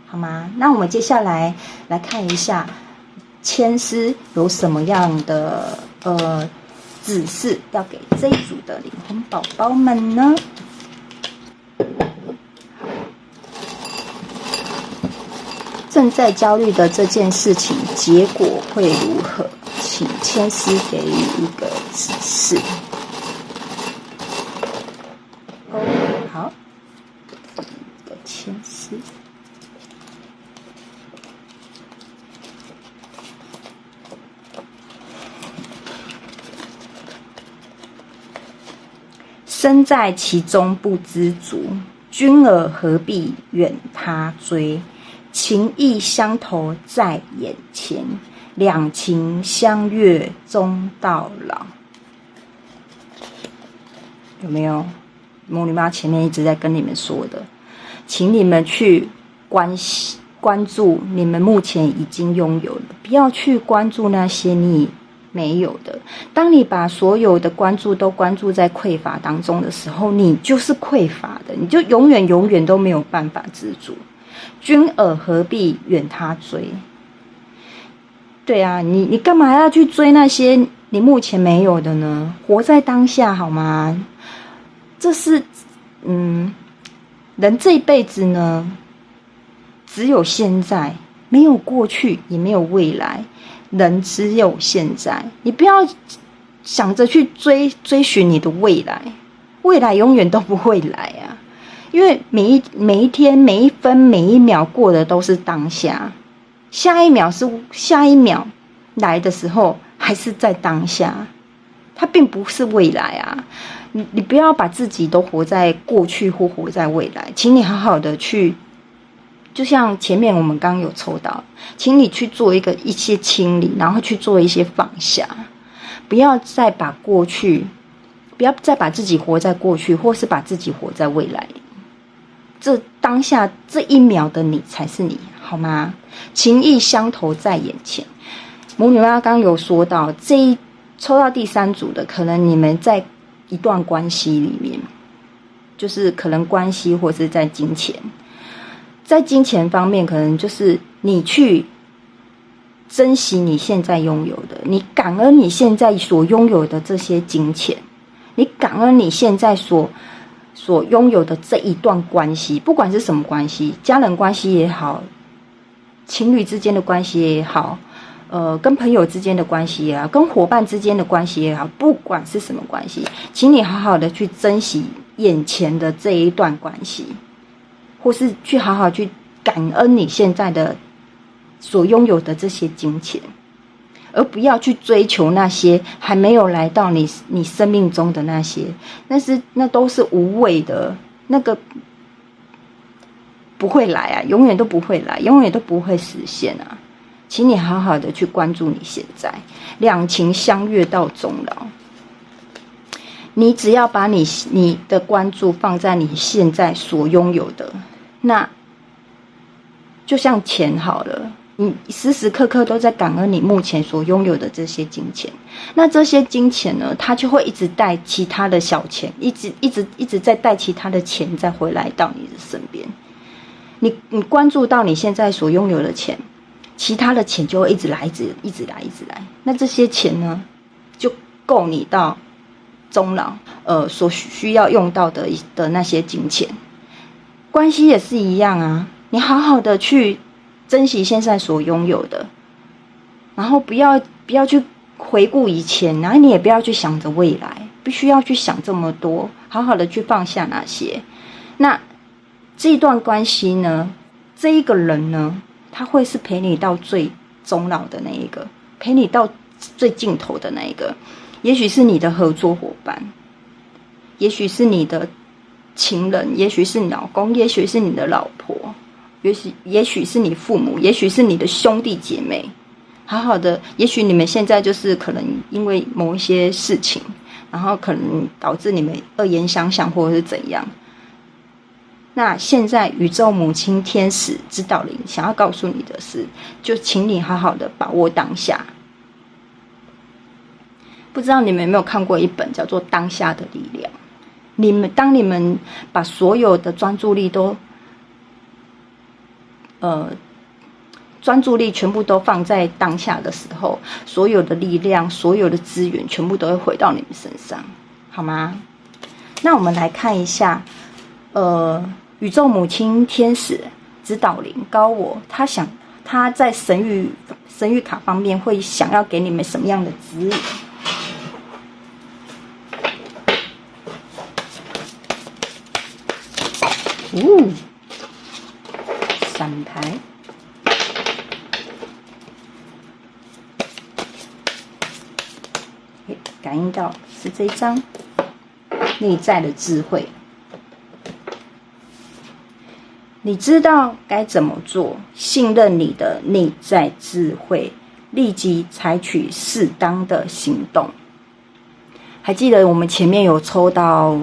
好吗？那我们接下来来看一下签师有什么样的指示要给这一组的灵魂宝宝们呢？正在焦虑的这件事情结果会如何？请签师给予一个指示。好，一个签师。身在其中不知足，君儿何必远他追？情意相投在眼前，两情相悦终到老。有没有？魔女妈前面一直在跟你们说的，请你们去关注你们目前已经拥有的，不要去关注那些你没有的。当你把所有的关注都关注在匮乏当中的时候，你就是匮乏的，你就永远都没有办法知足。君儿何必远他追？对啊，你干嘛要去追那些你目前没有的呢？活在当下好吗？这是人这一辈子呢，只有现在，没有过去，也没有未来，人只有现在。你不要想着去追寻你的未来，未来永远都不会来啊！因为每一天、每一分、每一秒过的都是当下，下一秒来的时候还是在当下，它并不是未来啊！你不要把自己都活在过去或活在未来，请你好好的去，就像前面我们刚刚有抽到，请你去做一些清理，然后去做一些放下，不要再把自己活在过去，或是把自己活在未来里。这当下这一秒的你才是你，好吗？情意相投在眼前。魔女妈刚有说到，抽到第三组的，可能你们在一段关系里面，就是可能关系或是在金钱，在金钱方面，可能就是你去珍惜你现在拥有的，你感恩你现在所拥有的这些金钱，你感恩你现在所拥有的这一段关系，不管是什么关系，家人关系也好，情侣之间的关系也好，跟朋友之间的关系也好，跟伙伴之间的关系也好，不管是什么关系，请你好好的去珍惜眼前的这一段关系，或是去好好去感恩你现在的所拥有的这些金钱，而不要去追求那些还没有来到你生命中的那些，那都是无谓的，那个不会来啊，永远都不会来，永远都不会实现啊！请你好好的去关注你现在，两情相悦到终老。你只要把你的关注放在你现在所拥有的，那就像钱好了，你时时刻刻都在感恩你目前所拥有的这些金钱，那这些金钱呢，它就会一直带其他的小钱，一直在带其他的钱再回来到你的身边。你关注到你现在所拥有的钱，其他的钱就会一直来。那这些钱呢，就够你到终老所需要用到的那些金钱。关系也是一样啊，你好好的去珍惜现在所拥有的，然后不要去回顾以前，然后你也不要去想着未来，必须要去想这么多，好好的去放下那些。那这一段关系呢，这一个人呢，他会是陪你到最终老的那一个，陪你到最尽头的那一个。也许是你的合作伙伴，也许是你的情人，也许是你老公，也许是你的老婆，也许是你父母，也许是你的兄弟姐妹。好好的，也许你们现在就是可能因为某一些事情，然后可能导致你们恶言相向，或者是怎样。那现在宇宙母亲天使指导灵想要告诉你的是，就请你好好的把握当下。不知道你们有没有看过一本叫做《当下的力量》？当你们把所有的专注力全部都放在当下的时候，所有的力量、所有的资源全部都会回到你们身上，好吗？那我们来看一下，宇宙母亲天使指导灵高我，他在神谕卡方面会想要给你们什么样的指引？3牌，感应到是这一张内在的智慧。你知道该怎么做，信任你的内在智慧，立即采取适当的行动。还记得我们前面有抽到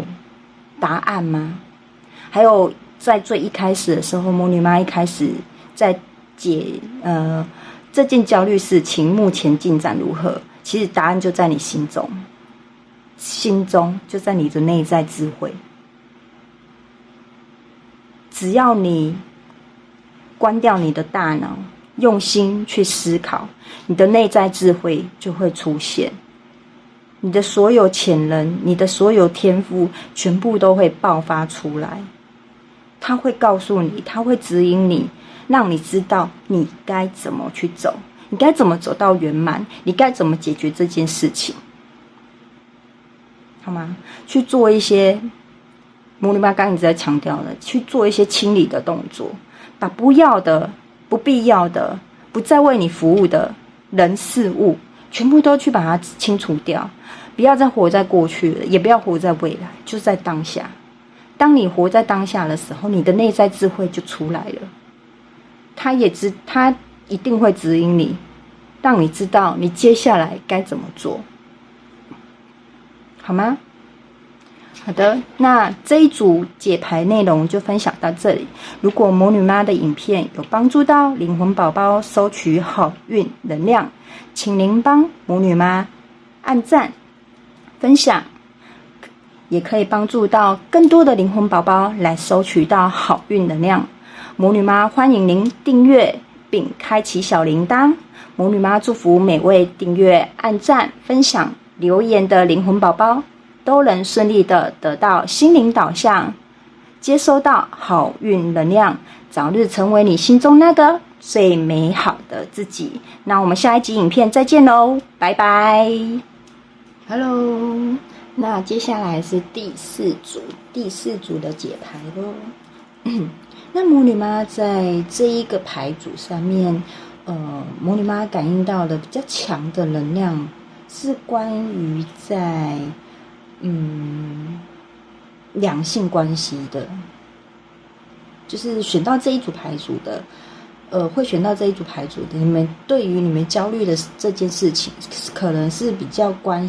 答案吗？还有在最一开始的时候，魔女妈一开始在解这件焦虑事情目前进展如何，其实答案就在你心中就在你的内在智慧。只要你关掉你的大脑，用心去思考，你的内在智慧就会出现。你的所有潜能，你的所有天赋，全部都会爆发出来。他会告诉你，他会指引你，让你知道你该怎么去走，你该怎么走到圆满，你该怎么解决这件事情，好吗？去做一些魔女妈刚刚一直在强调的，去做一些清理的动作，把不要的、不必要的、不再为你服务的人事物，全部都去把它清除掉。不要再活在过去了，也不要活在未来，就在当下。当你活在当下的时候，你的内在智慧就出来了。他一定会指引你，让你知道你接下来该怎么做，好吗？好的，那这一组解牌内容就分享到这里。如果魔女妈的影片有帮助到灵魂宝宝收取好运能量，请您帮魔女妈按赞、分享，也可以帮助到更多的灵魂宝宝来收取到好运能量。魔女妈欢迎您订阅并开启小铃铛。魔女妈祝福每位订阅、按赞、分享、留言的灵魂宝宝都能顺利的得到心灵导向，接收到好运能量，早日成为你心中那个最美好的自己。那我们下一集影片再见喽，拜拜。Hello， 那接下来是第四组的解牌咯。那魔女妈在这一个牌组上面，魔女妈感应到的比较强的能量是关于在两性关系的，就是选到这一组牌组的，会选到这一组牌组的，你们对于你们焦虑的这件事情，可能是比较关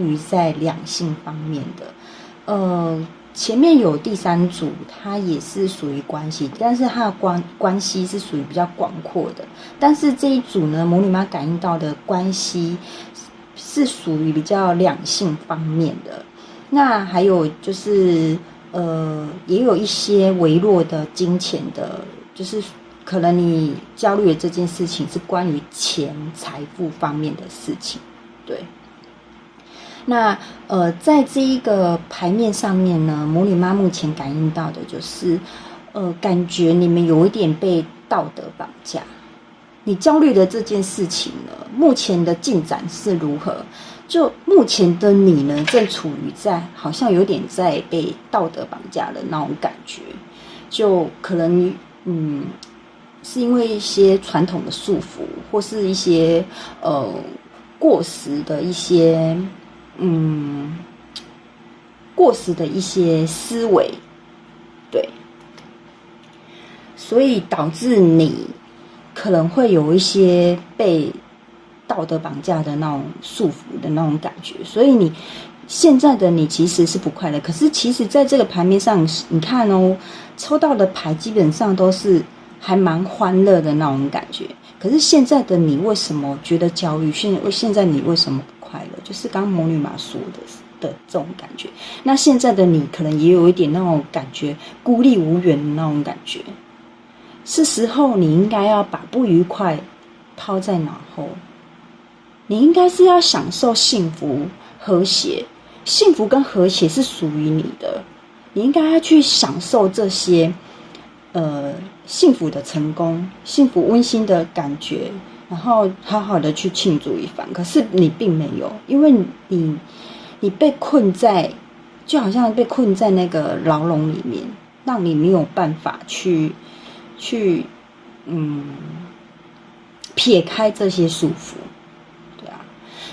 于在两性方面的，前面有第三组，它也是属于关系，但是它的关系是属于比较广阔的。但是这一组呢，魔女妈感应到的关系是属于比较两性方面的。那还有就是，也有一些微弱的金钱的，就是可能你焦虑的这件事情是关于钱财富方面的事情，对。那在这一个牌面上面呢，魔女妈目前感应到的就是，感觉你们有一点被道德绑架。你焦虑的这件事情呢，目前的进展是如何？就目前的你呢，正处于在好像有点在被道德绑架的那种感觉，就可能是因为一些传统的束缚，或是一些过时的一些思维，对，所以导致你可能会有一些被道德绑架的那种束缚的那种感觉，所以你现在的你其实是不快乐。可是其实在这个牌面上，你看哦，抽到的牌基本上都是还蛮欢乐的那种感觉。可是现在的你为什么觉得焦虑？现在你为什么不快乐？就是刚刚魔女马说的这种感觉。那现在的你可能也有一点那种感觉，孤立无援的那种感觉。是时候你应该要把不愉快抛在脑后，你应该是要享受幸福和谐。幸福跟和谐是属于你的，你应该要去享受这些幸福的成功，幸福温馨的感觉，然后好好的去庆祝一番。可是你并没有，因为你被困在，就好像被困在那个牢笼里面，让你没有办法去撇开这些束缚。对啊，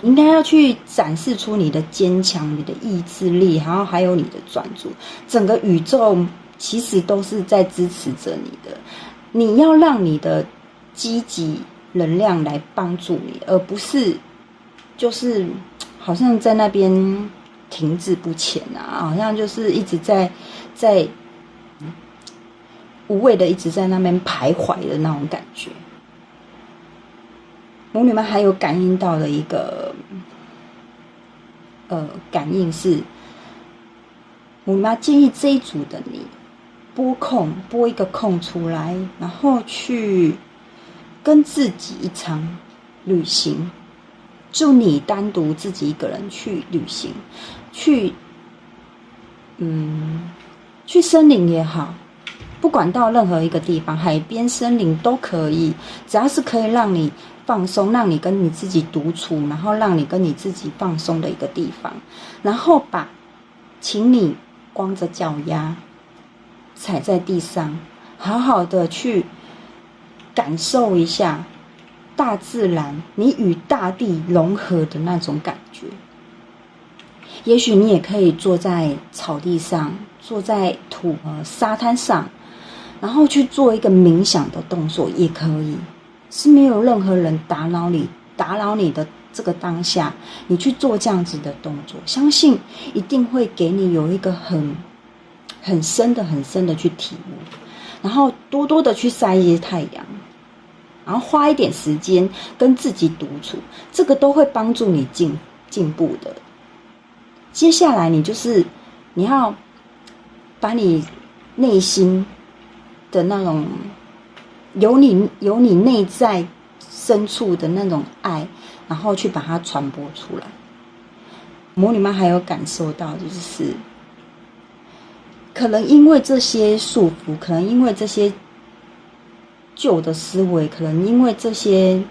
你应该要去展示出你的坚强，你的意志力，然后还有你的专注。整个宇宙其实都是在支持着你的，你要让你的积极能量来帮助你，而不是就是好像在那边停滞不前啊，好像就是一直在无谓的一直在那边徘徊的那种感觉。魔女们还有感应到的一个感应是，魔女们建议这一组的你拨一个空出来，然后去跟自己一场旅行，就你单独自己一个人去旅行，去森林也好，不管到任何一个地方，海边、森林都可以，只要是可以让你放松，让你跟你自己独处，然后让你跟你自己放松的一个地方。然后请你光着脚丫踩在地上，好好的去感受一下大自然，你与大地融合的那种感觉。也许你也可以坐在草地上，坐在沙滩上，然后去做一个冥想的动作，也可以，是没有任何人打扰你的这个当下，你去做这样子的动作，相信一定会给你有一个很深的去体悟，然后多多的去晒一些太阳，然后花一点时间跟自己独处，这个都会帮助你进步的。接下来你要把你内心的那种有你内在深处的那种爱，然后去把它传播出来。魔女们还有感受到，就是可能因为这些束缚，可能因为这些旧的思维，可能因为这些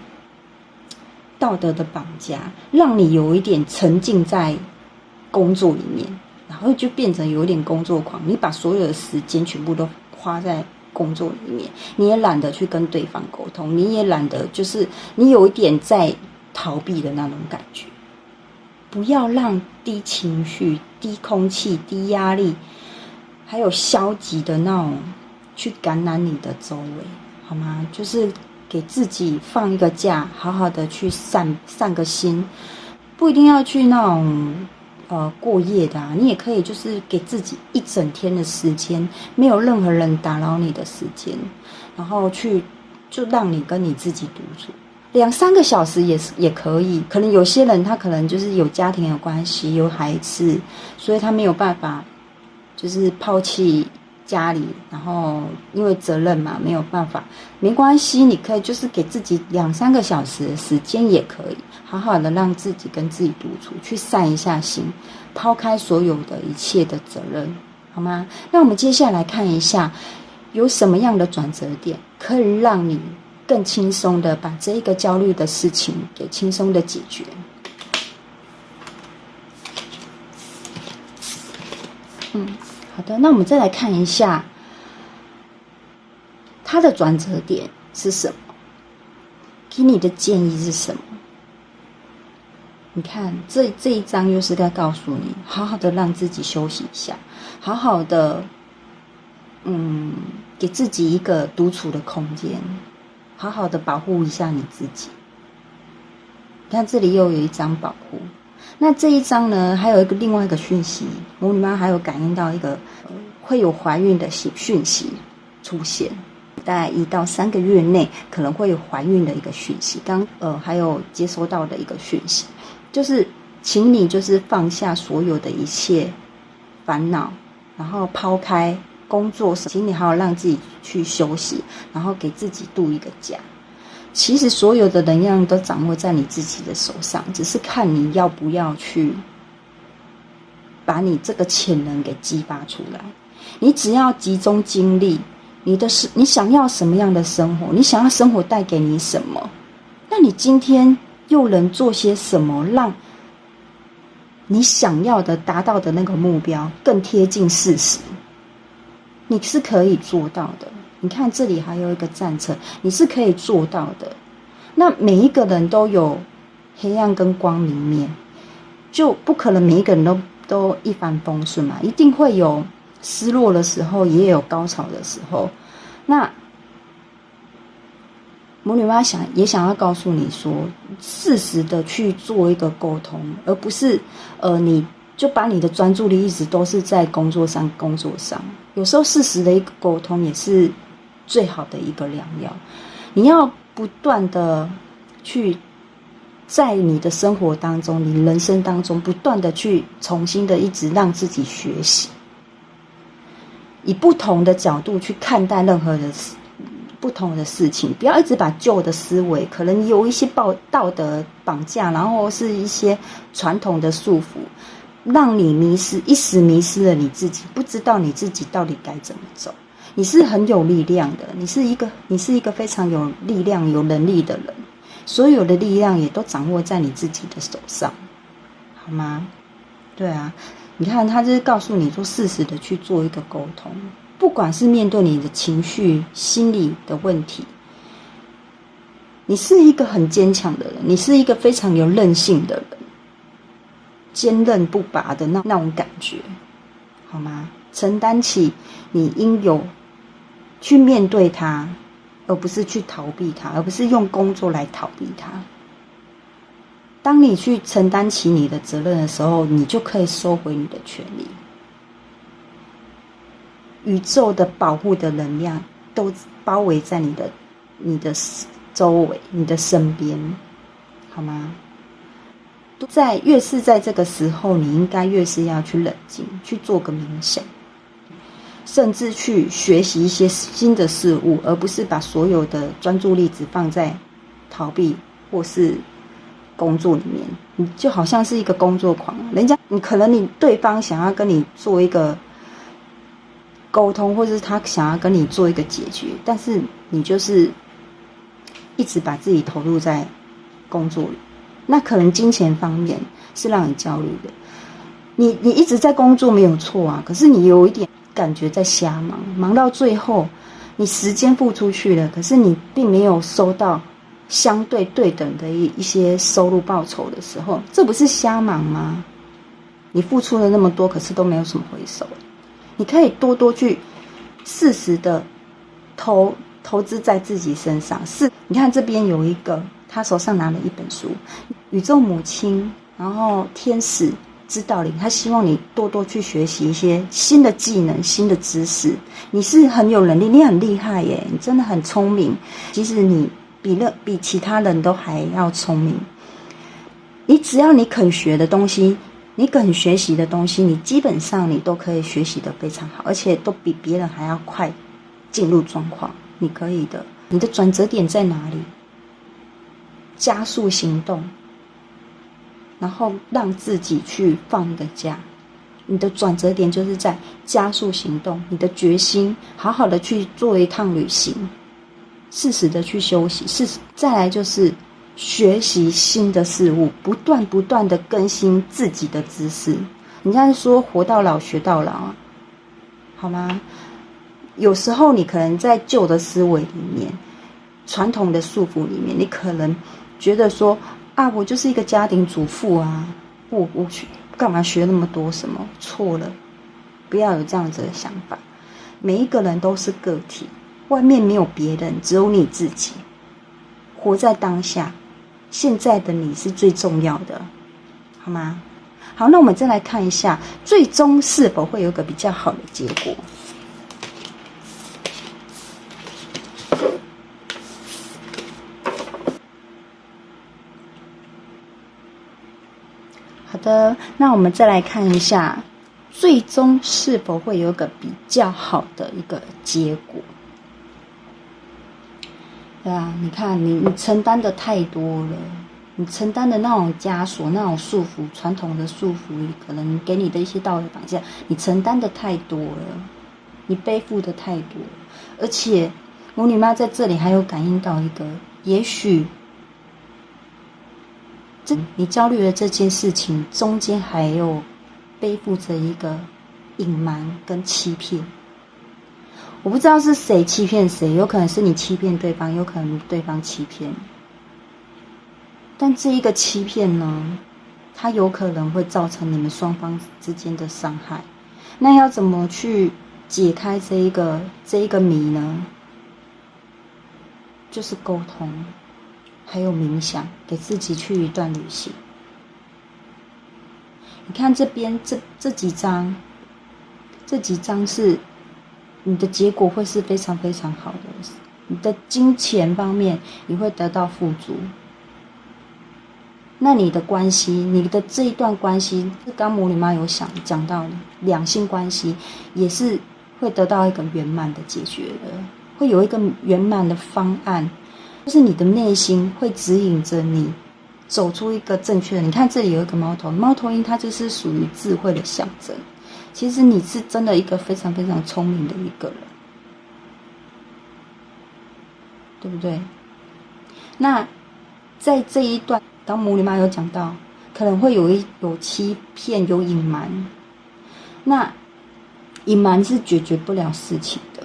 道德的绑架，让你有一点沉浸在工作里面，然后就变成有点工作狂，你把所有的时间全部都花在工作里面，你也懒得去跟对方沟通，你也懒得，就是你有一点在逃避的那种感觉。不要让低情绪、低空气、低压力还有消极的那种去感染你的周围，好吗？就是给自己放一个假，好好的去散个心，不一定要去那种过夜的啊，你也可以就是给自己一整天的时间，没有任何人打扰你的时间，然后就让你跟你自己独处2-3个小时也可以。可能有些人他可能就是有家庭的关系，有孩子，所以他没有办法就是抛弃家里，然后因为责任嘛，没有办法，没关系，你可以就是给自己2-3个小时的时间也可以，好好的让自己跟自己独处，去散一下心，抛开所有的一切的责任，好吗？那我们接下来看一下有什么样的转折点可以让你更轻松的把这一个焦虑的事情给轻松的解决。好的，那我们再来看一下它的转折点。是什么？给你的建议是什么？你看这一章又是在告诉你，好好的让自己休息一下，好好的给自己一个独处的空间，好好的保护一下你自己。你看这里又有一章保护，那这一章呢还有另外一个讯息，母女妈还有感应到一个会有怀孕的讯息出现，大概1到3个月内可能会有怀孕的一个讯息。还有接收到的一个讯息，就是请你就是放下所有的一切烦恼，然后抛开工作，请你好好让自己去休息，然后给自己度一个假。其实所有的能量都掌握在你自己的手上，只是看你要不要去把你这个潜能给激发出来。你只要集中精力，你想要什么样的生活，你想要生活带给你什么，那你今天又能做些什么，让你想要的达到的那个目标更贴近事实？你是可以做到的。你看这里还有一个战车，你是可以做到的。那每一个人都有黑暗跟光明面，就不可能每一个人都一帆风顺嘛，一定会有失落的时候，也有高潮的时候。那母女妈也想要告诉你说，适时的去做一个沟通，而不是你就把你的专注力一直都是在工作上。有时候适时的一个沟通也是最好的一个良药。你要不断的去在你的生活当中，你人生当中不断的去重新的一直让自己学习，以不同的角度去看待任何的不同的事情，不要一直把旧的思维，可能有一些道德绑架，然后是一些传统的束缚，让你一时迷失了你自己，不知道你自己到底该怎么走。你是很有力量的，你是一个非常有力量有能力的人，所有的力量也都掌握在你自己的手上，好吗？对啊，你看他就是告诉你说，适时的去做一个沟通，不管是面对你的情绪心理的问题，你是一个很坚强的人，你是一个非常有韧性的人，坚韧不拔的那种感觉，好吗？承担起你应有去面对它，而不是去逃避它，而不是用工作来逃避它。当你去承担起你的责任的时候，你就可以收回你的权利。宇宙的保护的能量都包围在你的周围，你的身边，好吗？越是在这个时候，你应该越是要去冷静，去做个冥想，甚至去学习一些新的事物，而不是把所有的专注力只放在逃避或是工作里面。你就好像是一个工作狂，你对方想要跟你做一个沟通，或是他想要跟你做一个解决，但是你就是一直把自己投入在工作里，那可能金钱方面是让你焦虑的。你一直在工作没有错啊，可是你有一点感觉在瞎忙到最后，你时间付出去了，可是你并没有收到相对等的一些收入报酬的时候，这不是瞎忙吗？你付出了那么多，可是都没有什么回收。你可以多去适时的投资在自己身上。你看这边有一个，他手上拿了一本书，宇宙母亲，然后天使指导灵，他希望你多去学习一些新的技能、新的知识。你是很有能力，你很厉害耶，你真的很聪明。其实你比其他人都还要聪明。只要你肯学的东西，你肯学习的东西，你基本上你都可以学习得非常好，而且都比别人还要快进入状况。你可以的。你的转折点在哪里？加速行动，然后让自己去放一个假。你的转折点就是在加速行动，你的决心，好好的去做一趟旅行，适时的去休息，再来就是学习新的事物，不断的更新自己的知识。人家说活到老学到老啊，好吗？有时候你可能在旧的思维里面，传统的束缚里面，你可能觉得说啊，我就是一个家庭主妇啊，我干嘛学那么多什么？错了，不要有这样子的想法。每一个人都是个体，外面没有别人，只有你自己。活在当下，现在的你是最重要的，好吗？好，那我们再来看一下，最终是否会有个比较好的结果？好的，那我们再来看一下，最终是否会有个比较好的一个结果？对啊，你看你承担的太多了，你承担的那种枷锁、那种束缚、传统的束缚，可能给你的一些道德绑架，你承担的太多了，你背负的太多了。而且魔女妈在这里还有感应到一个，也许你焦虑的这件事情中间还有背负着一个隐瞒跟欺骗。我不知道是谁欺骗谁，有可能是你欺骗对方，有可能对方欺骗你。但这一个欺骗呢，它有可能会造成你们双方之间的伤害。那要怎么去解开这一个谜呢？就是沟通，还有冥想，给自己去一段旅行。你看这边这几张是你的结果会是非常非常好的，你的金钱方面你会得到富足。那你的关系，你的这一段关系，刚魔女妈有讲到两性关系，也是会得到一个圆满的解决的，会有一个圆满的方案，就是你的内心会指引着你走出一个正确的。你看这里有一个猫头鹰，它就是属于智慧的象征。其实你是真的一个非常非常聪明的一个人，对不对？那在这一段，当魔女妈有讲到，可能会有欺骗，有隐瞒。那隐瞒是解决不了事情的。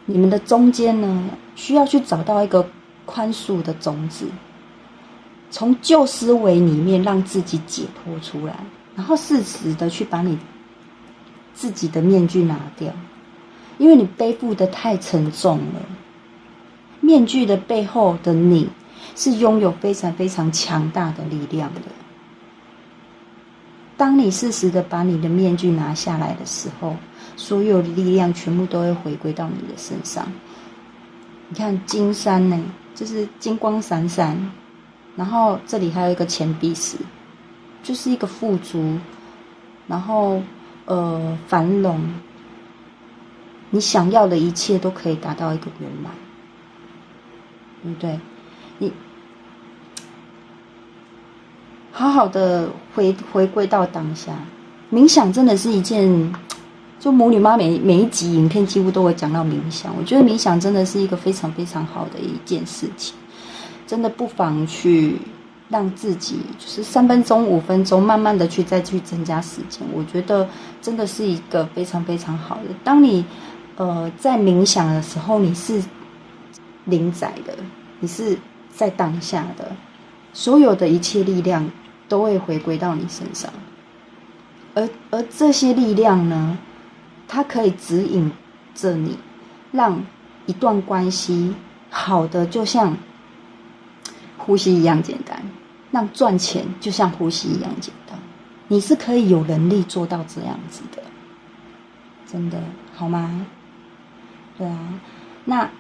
你们的中间呢，需要去找到一个宽恕的种子。从旧思维里面让自己解脱出来，然后适时的去把你自己的面具拿掉，因为你背负的太沉重了。面具的背后的你是拥有非常非常强大的力量的。当你适时的把你的面具拿下来的时候，所有的力量全部都会回归到你的身上。你看金山呢，就是金光闪闪，然后这里还有一个钱币石，就是一个富足，然后繁荣，你想要的一切都可以达到一个圆满，对不对？你好好的回归到当下，冥想真的是一件，就魔女妈每一集影片几乎都会讲到冥想。我觉得冥想真的是一个非常非常好的一件事情，真的不妨去让自己就是3分钟、5分钟，慢慢的再去增加时间。我觉得真的是一个非常非常好的。当你在冥想的时候，你是临在的，你是在当下的，所有的一切力量都会回归到你身上。而这些力量呢，它可以指引着你，让一段关系好的就像呼吸一样简单，让赚钱就像呼吸一样简单。你是可以有能力做到这样子的，真的好吗？对啊，那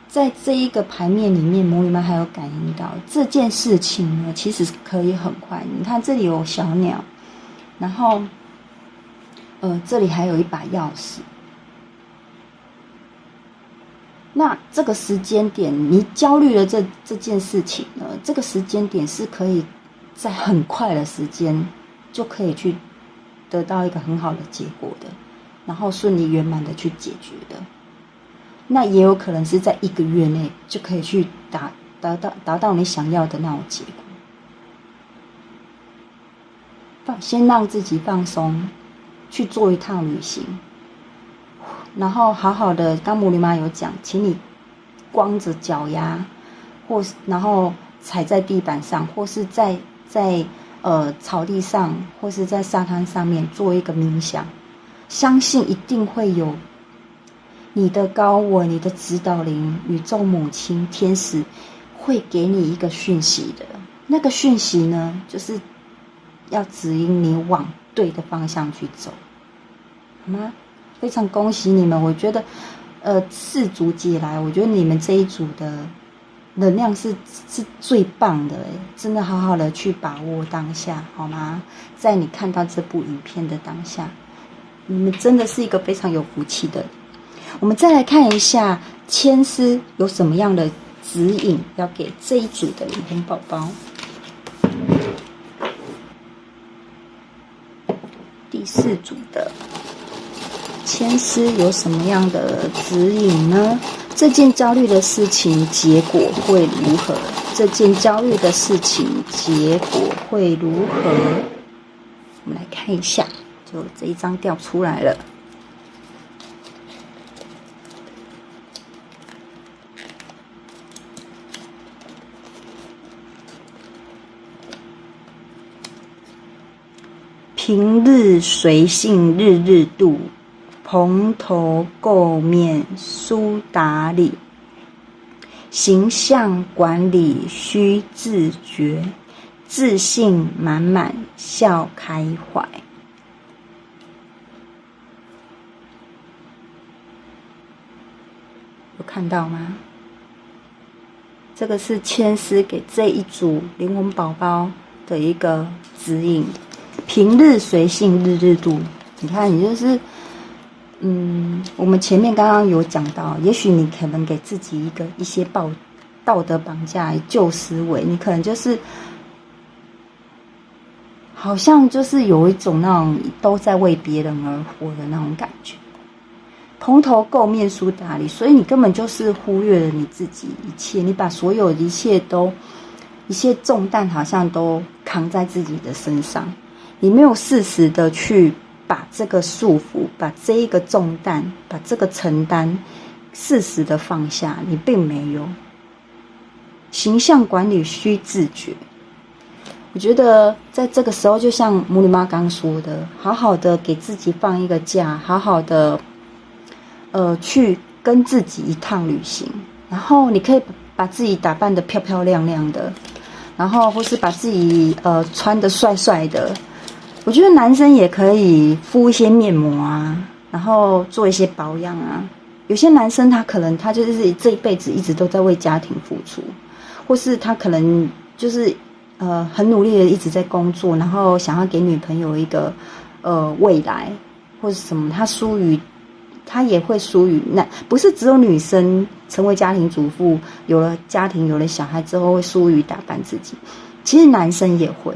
在这一个牌面里面，魔女们还有感应到这件事情呢，其实可以很快。你看这里有小鸟，然后这里还有一把钥匙。那这个时间点，你焦虑了这件事情呢，这个时间点是可以在很快的时间就可以去得到一个很好的结果的，然后顺利圆满的去解决的。那也有可能是在1个月内就可以去达到你想要的那种结果。先让自己放松，去做一趟旅行，然后好好的，刚母女妈有讲，请你光着脚丫，然后踩在地板上，或是在草地上，或是在沙滩上面做一个冥想，相信一定会有你的高我、你的指导灵、宇宙母亲、天使会给你一个讯息的。那个讯息呢，就是要指引你往对的方向去走，好吗？非常恭喜你们！我觉得4组解来，我觉得你们这一组的能量是最棒的，真的好好的去把握当下，好吗？在你看到这部影片的当下，你们真的是一个非常有福气的。我们再来看一下签诗有什么样的指引要给这一组的灵魂宝宝。第4组的签诗有什么样的指引呢？这件焦虑的事情结果会如何？这件焦虑的事情结果会如何？我们来看一下，就这一张掉出来了。平日随性日日度，蓬头垢面苏打理，形象管理需自觉，自信满满笑开怀。有看到吗？这个是签诗给这一组灵魂宝宝的一个指引。平日随性日日度，你看，你就是我们前面刚刚有讲到，也许你可能给自己一些道德绑架、旧思维，你可能就是好像就是有一种那种都在为别人而活的那种感觉，蓬头垢面苏打理，所以你根本就是忽略了你自己一切，你把所有一切重担好像都扛在自己的身上。你没有适时的去把这个束缚、把这一个重担、把这个承担适时的放下，你并没有。形象管理需自觉。我觉得在这个时候，就像母女妈刚说的，好好的给自己放一个假，好好的去跟自己一趟旅行，然后你可以把自己打扮得漂漂亮亮的，然后或是把自己穿得帅帅的。我觉得男生也可以敷一些面膜啊，然后做一些保养啊。有些男生他可能他就是这一辈子一直都在为家庭付出，或是他可能就是很努力的一直在工作，然后想要给女朋友一个未来或是什么，他也会疏于不是只有女生成为家庭主妇，有了家庭有了小孩之后会疏于打扮自己，其实男生也会。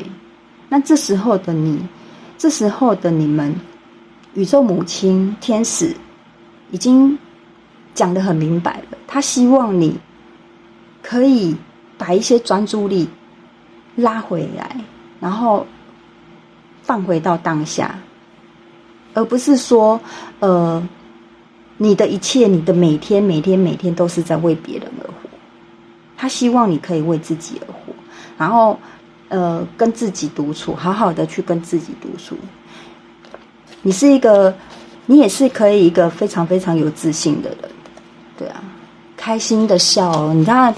那这时候的你们，宇宙母亲天使已经讲得很明白了，他希望你可以把一些专注力拉回来，然后放回到当下，而不是说你的一切，你的每天都是在为别人而活。他希望你可以为自己而活，然后跟自己独处，好好的去跟自己独处。你也是可以一个非常非常有自信的人，对啊，开心的笑。你看，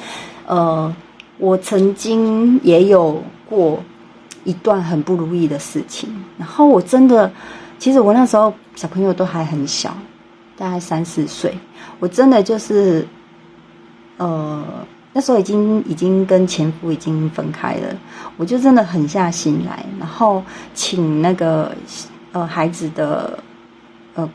我曾经也有过一段很不如意的事情，然后我真的，其实我那时候小朋友都还很小，大概3、4岁，我真的就是那时候已经跟前夫已经分开了，我就真的狠下心来，然后请那个孩子的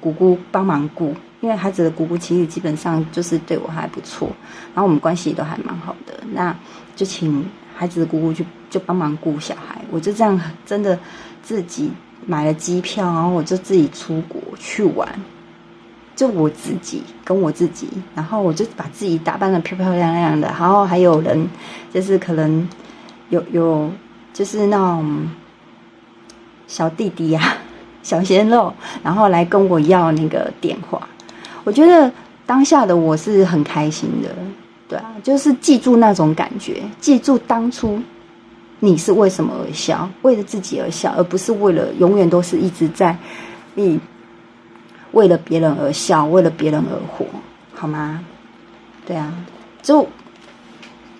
姑姑帮忙顾，因为孩子的姑姑其实基本上就是对我还不错，然后我们关系都还蛮好的，那就请孩子的姑姑就帮忙顾小孩，我就这样真的自己买了机票，然后我就自己出国去玩。就我自己跟我自己，然后我就把自己打扮得漂漂亮亮的，然后还有人就是可能有就是那种小弟弟啊、小鲜肉，然后来跟我要那个电话。我觉得当下的我是很开心的，对啊，就是记住那种感觉，记住当初你是为什么而笑，为了自己而笑，而不是永远都是一直在你为了别人而笑，为了别人而活，好吗？对啊，就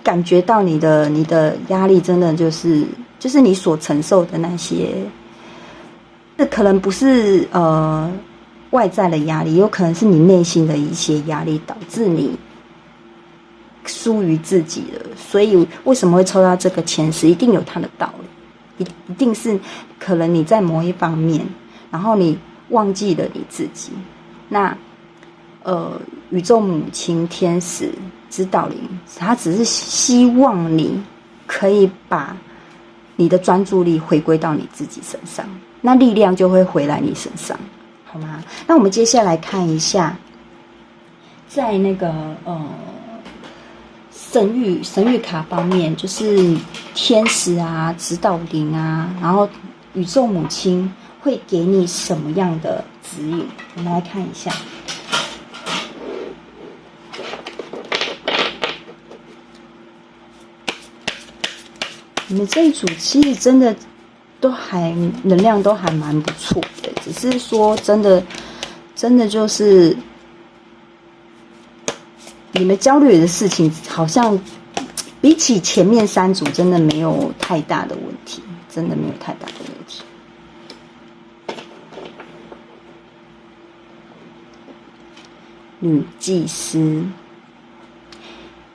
感觉到你的压力真的就是你所承受的那些，这可能不是外在的压力，有可能是你内心的一些压力导致你疏于自己了。所以为什么会抽到这个前十，一定有它的道理，一定是可能你在某一方面，然后你忘记了你自己。那宇宙母亲、天使、指导灵，他只是希望你可以把你的专注力回归到你自己身上，那力量就会回来你身上，好吗？那我们接下来看一下，在那个神谕卡方面，就是天使啊、指导灵啊，然后宇宙母亲会给你什么样的指引？我们来看一下。你们这一组其实真的能量都还蛮不错的，只是说真的就是你们焦虑的事情，好像比起前面3组真的没有太大的问题，真的没有太大的问题。女祭司，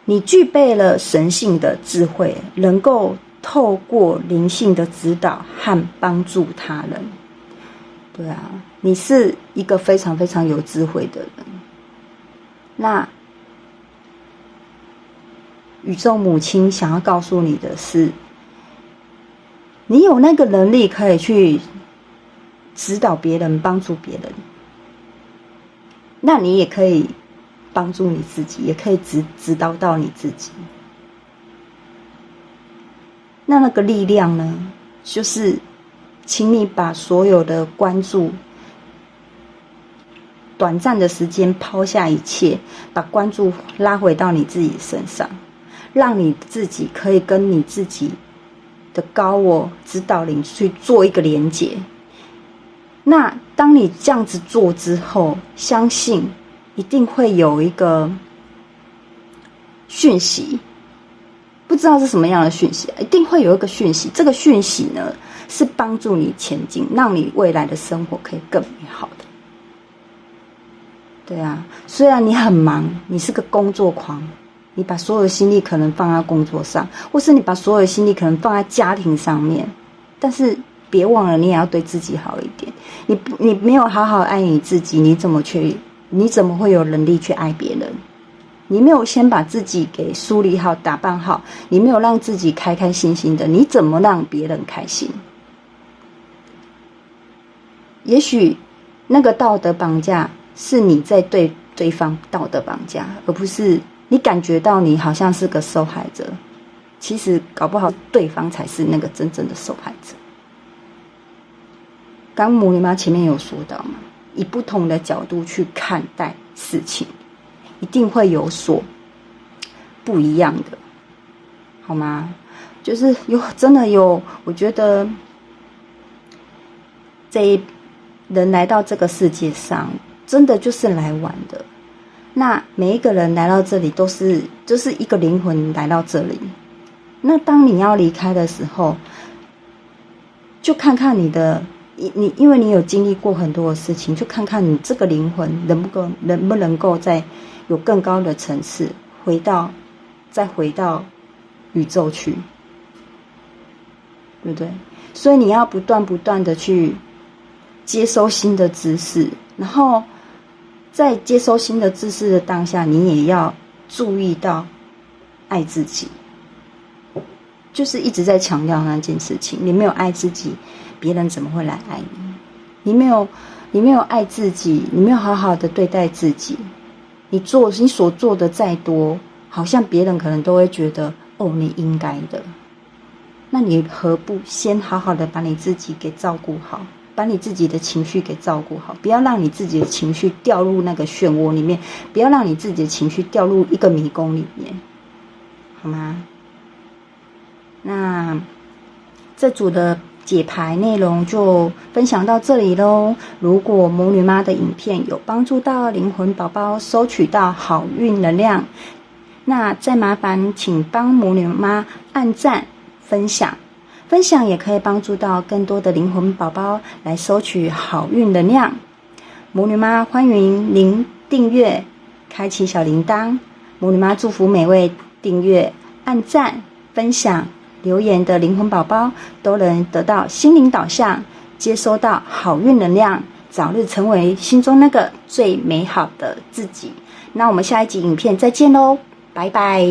你具备了神性的智慧，能够透过灵性的指导和帮助他人。对啊，你是一个非常非常有智慧的人。那宇宙母亲想要告诉你的是，你有那个能力可以去指导别人，帮助别人。那你也可以帮助你自己，也可以指导到你自己。那个力量呢，就是请你把所有的关注，短暂的时间抛下一切，把关注拉回到你自己身上，让你自己可以跟你自己的高我指导灵去做一个连结。那当你这样子做之后，相信一定会有一个讯息，不知道是什么样的讯息，一定会有一个讯息。这个讯息呢，是帮助你前进，让你未来的生活可以更美好的。对啊，虽然你很忙，你是个工作狂，你把所有的心力可能放在工作上，或是你把所有的心力可能放在家庭上面，但是别忘了，你也要对自己好一点。你没有好好爱你自己，你怎么会有能力去爱别人？你没有先把自己给梳理好、打扮好，你没有让自己开开心心的，你怎么让别人开心？也许那个道德绑架是你在对对方道德绑架，而不是你感觉到你好像是个受害者，其实搞不好对方才是那个真正的受害者。刚母女妈前面有说到嘛，以不同的角度去看待事情，一定会有所不一样的，好吗？就是真的有，我觉得人来到这个世界上，真的就是来玩的。那每一个人来到这里就是一个灵魂来到这里。那当你要离开的时候，就看看你因为你有经历过很多的事情，就看看你这个灵魂能不能够再有更高的层次，再回到宇宙去，对不对？所以你要不断的去接收新的知识，然后在接收新的知识的当下，你也要注意到爱自己。就是一直在强调那件事情，你没有爱自己，别人怎么会来爱你？你没有爱自己，你没有好好的对待自己，你所做的再多，好像别人可能都会觉得你应该的。那你何不先好好的把你自己给照顾好，把你自己的情绪给照顾好，不要让你自己的情绪掉入那个漩涡里面，不要让你自己的情绪掉入一个迷宫里面，好吗？那这组的解牌内容就分享到这里咯。如果魔女妈的影片有帮助到灵魂宝宝收取到好运能量，那再麻烦请帮魔女妈按赞分享，分享也可以帮助到更多的灵魂宝宝来收取好运能量。魔女妈欢迎您订阅开启小铃铛，魔女妈祝福每位订阅按赞分享留言的灵魂宝宝都能得到心灵导向，接收到好运能量，早日成为心中那个最美好的自己。那我们下一集影片再见咯，拜拜。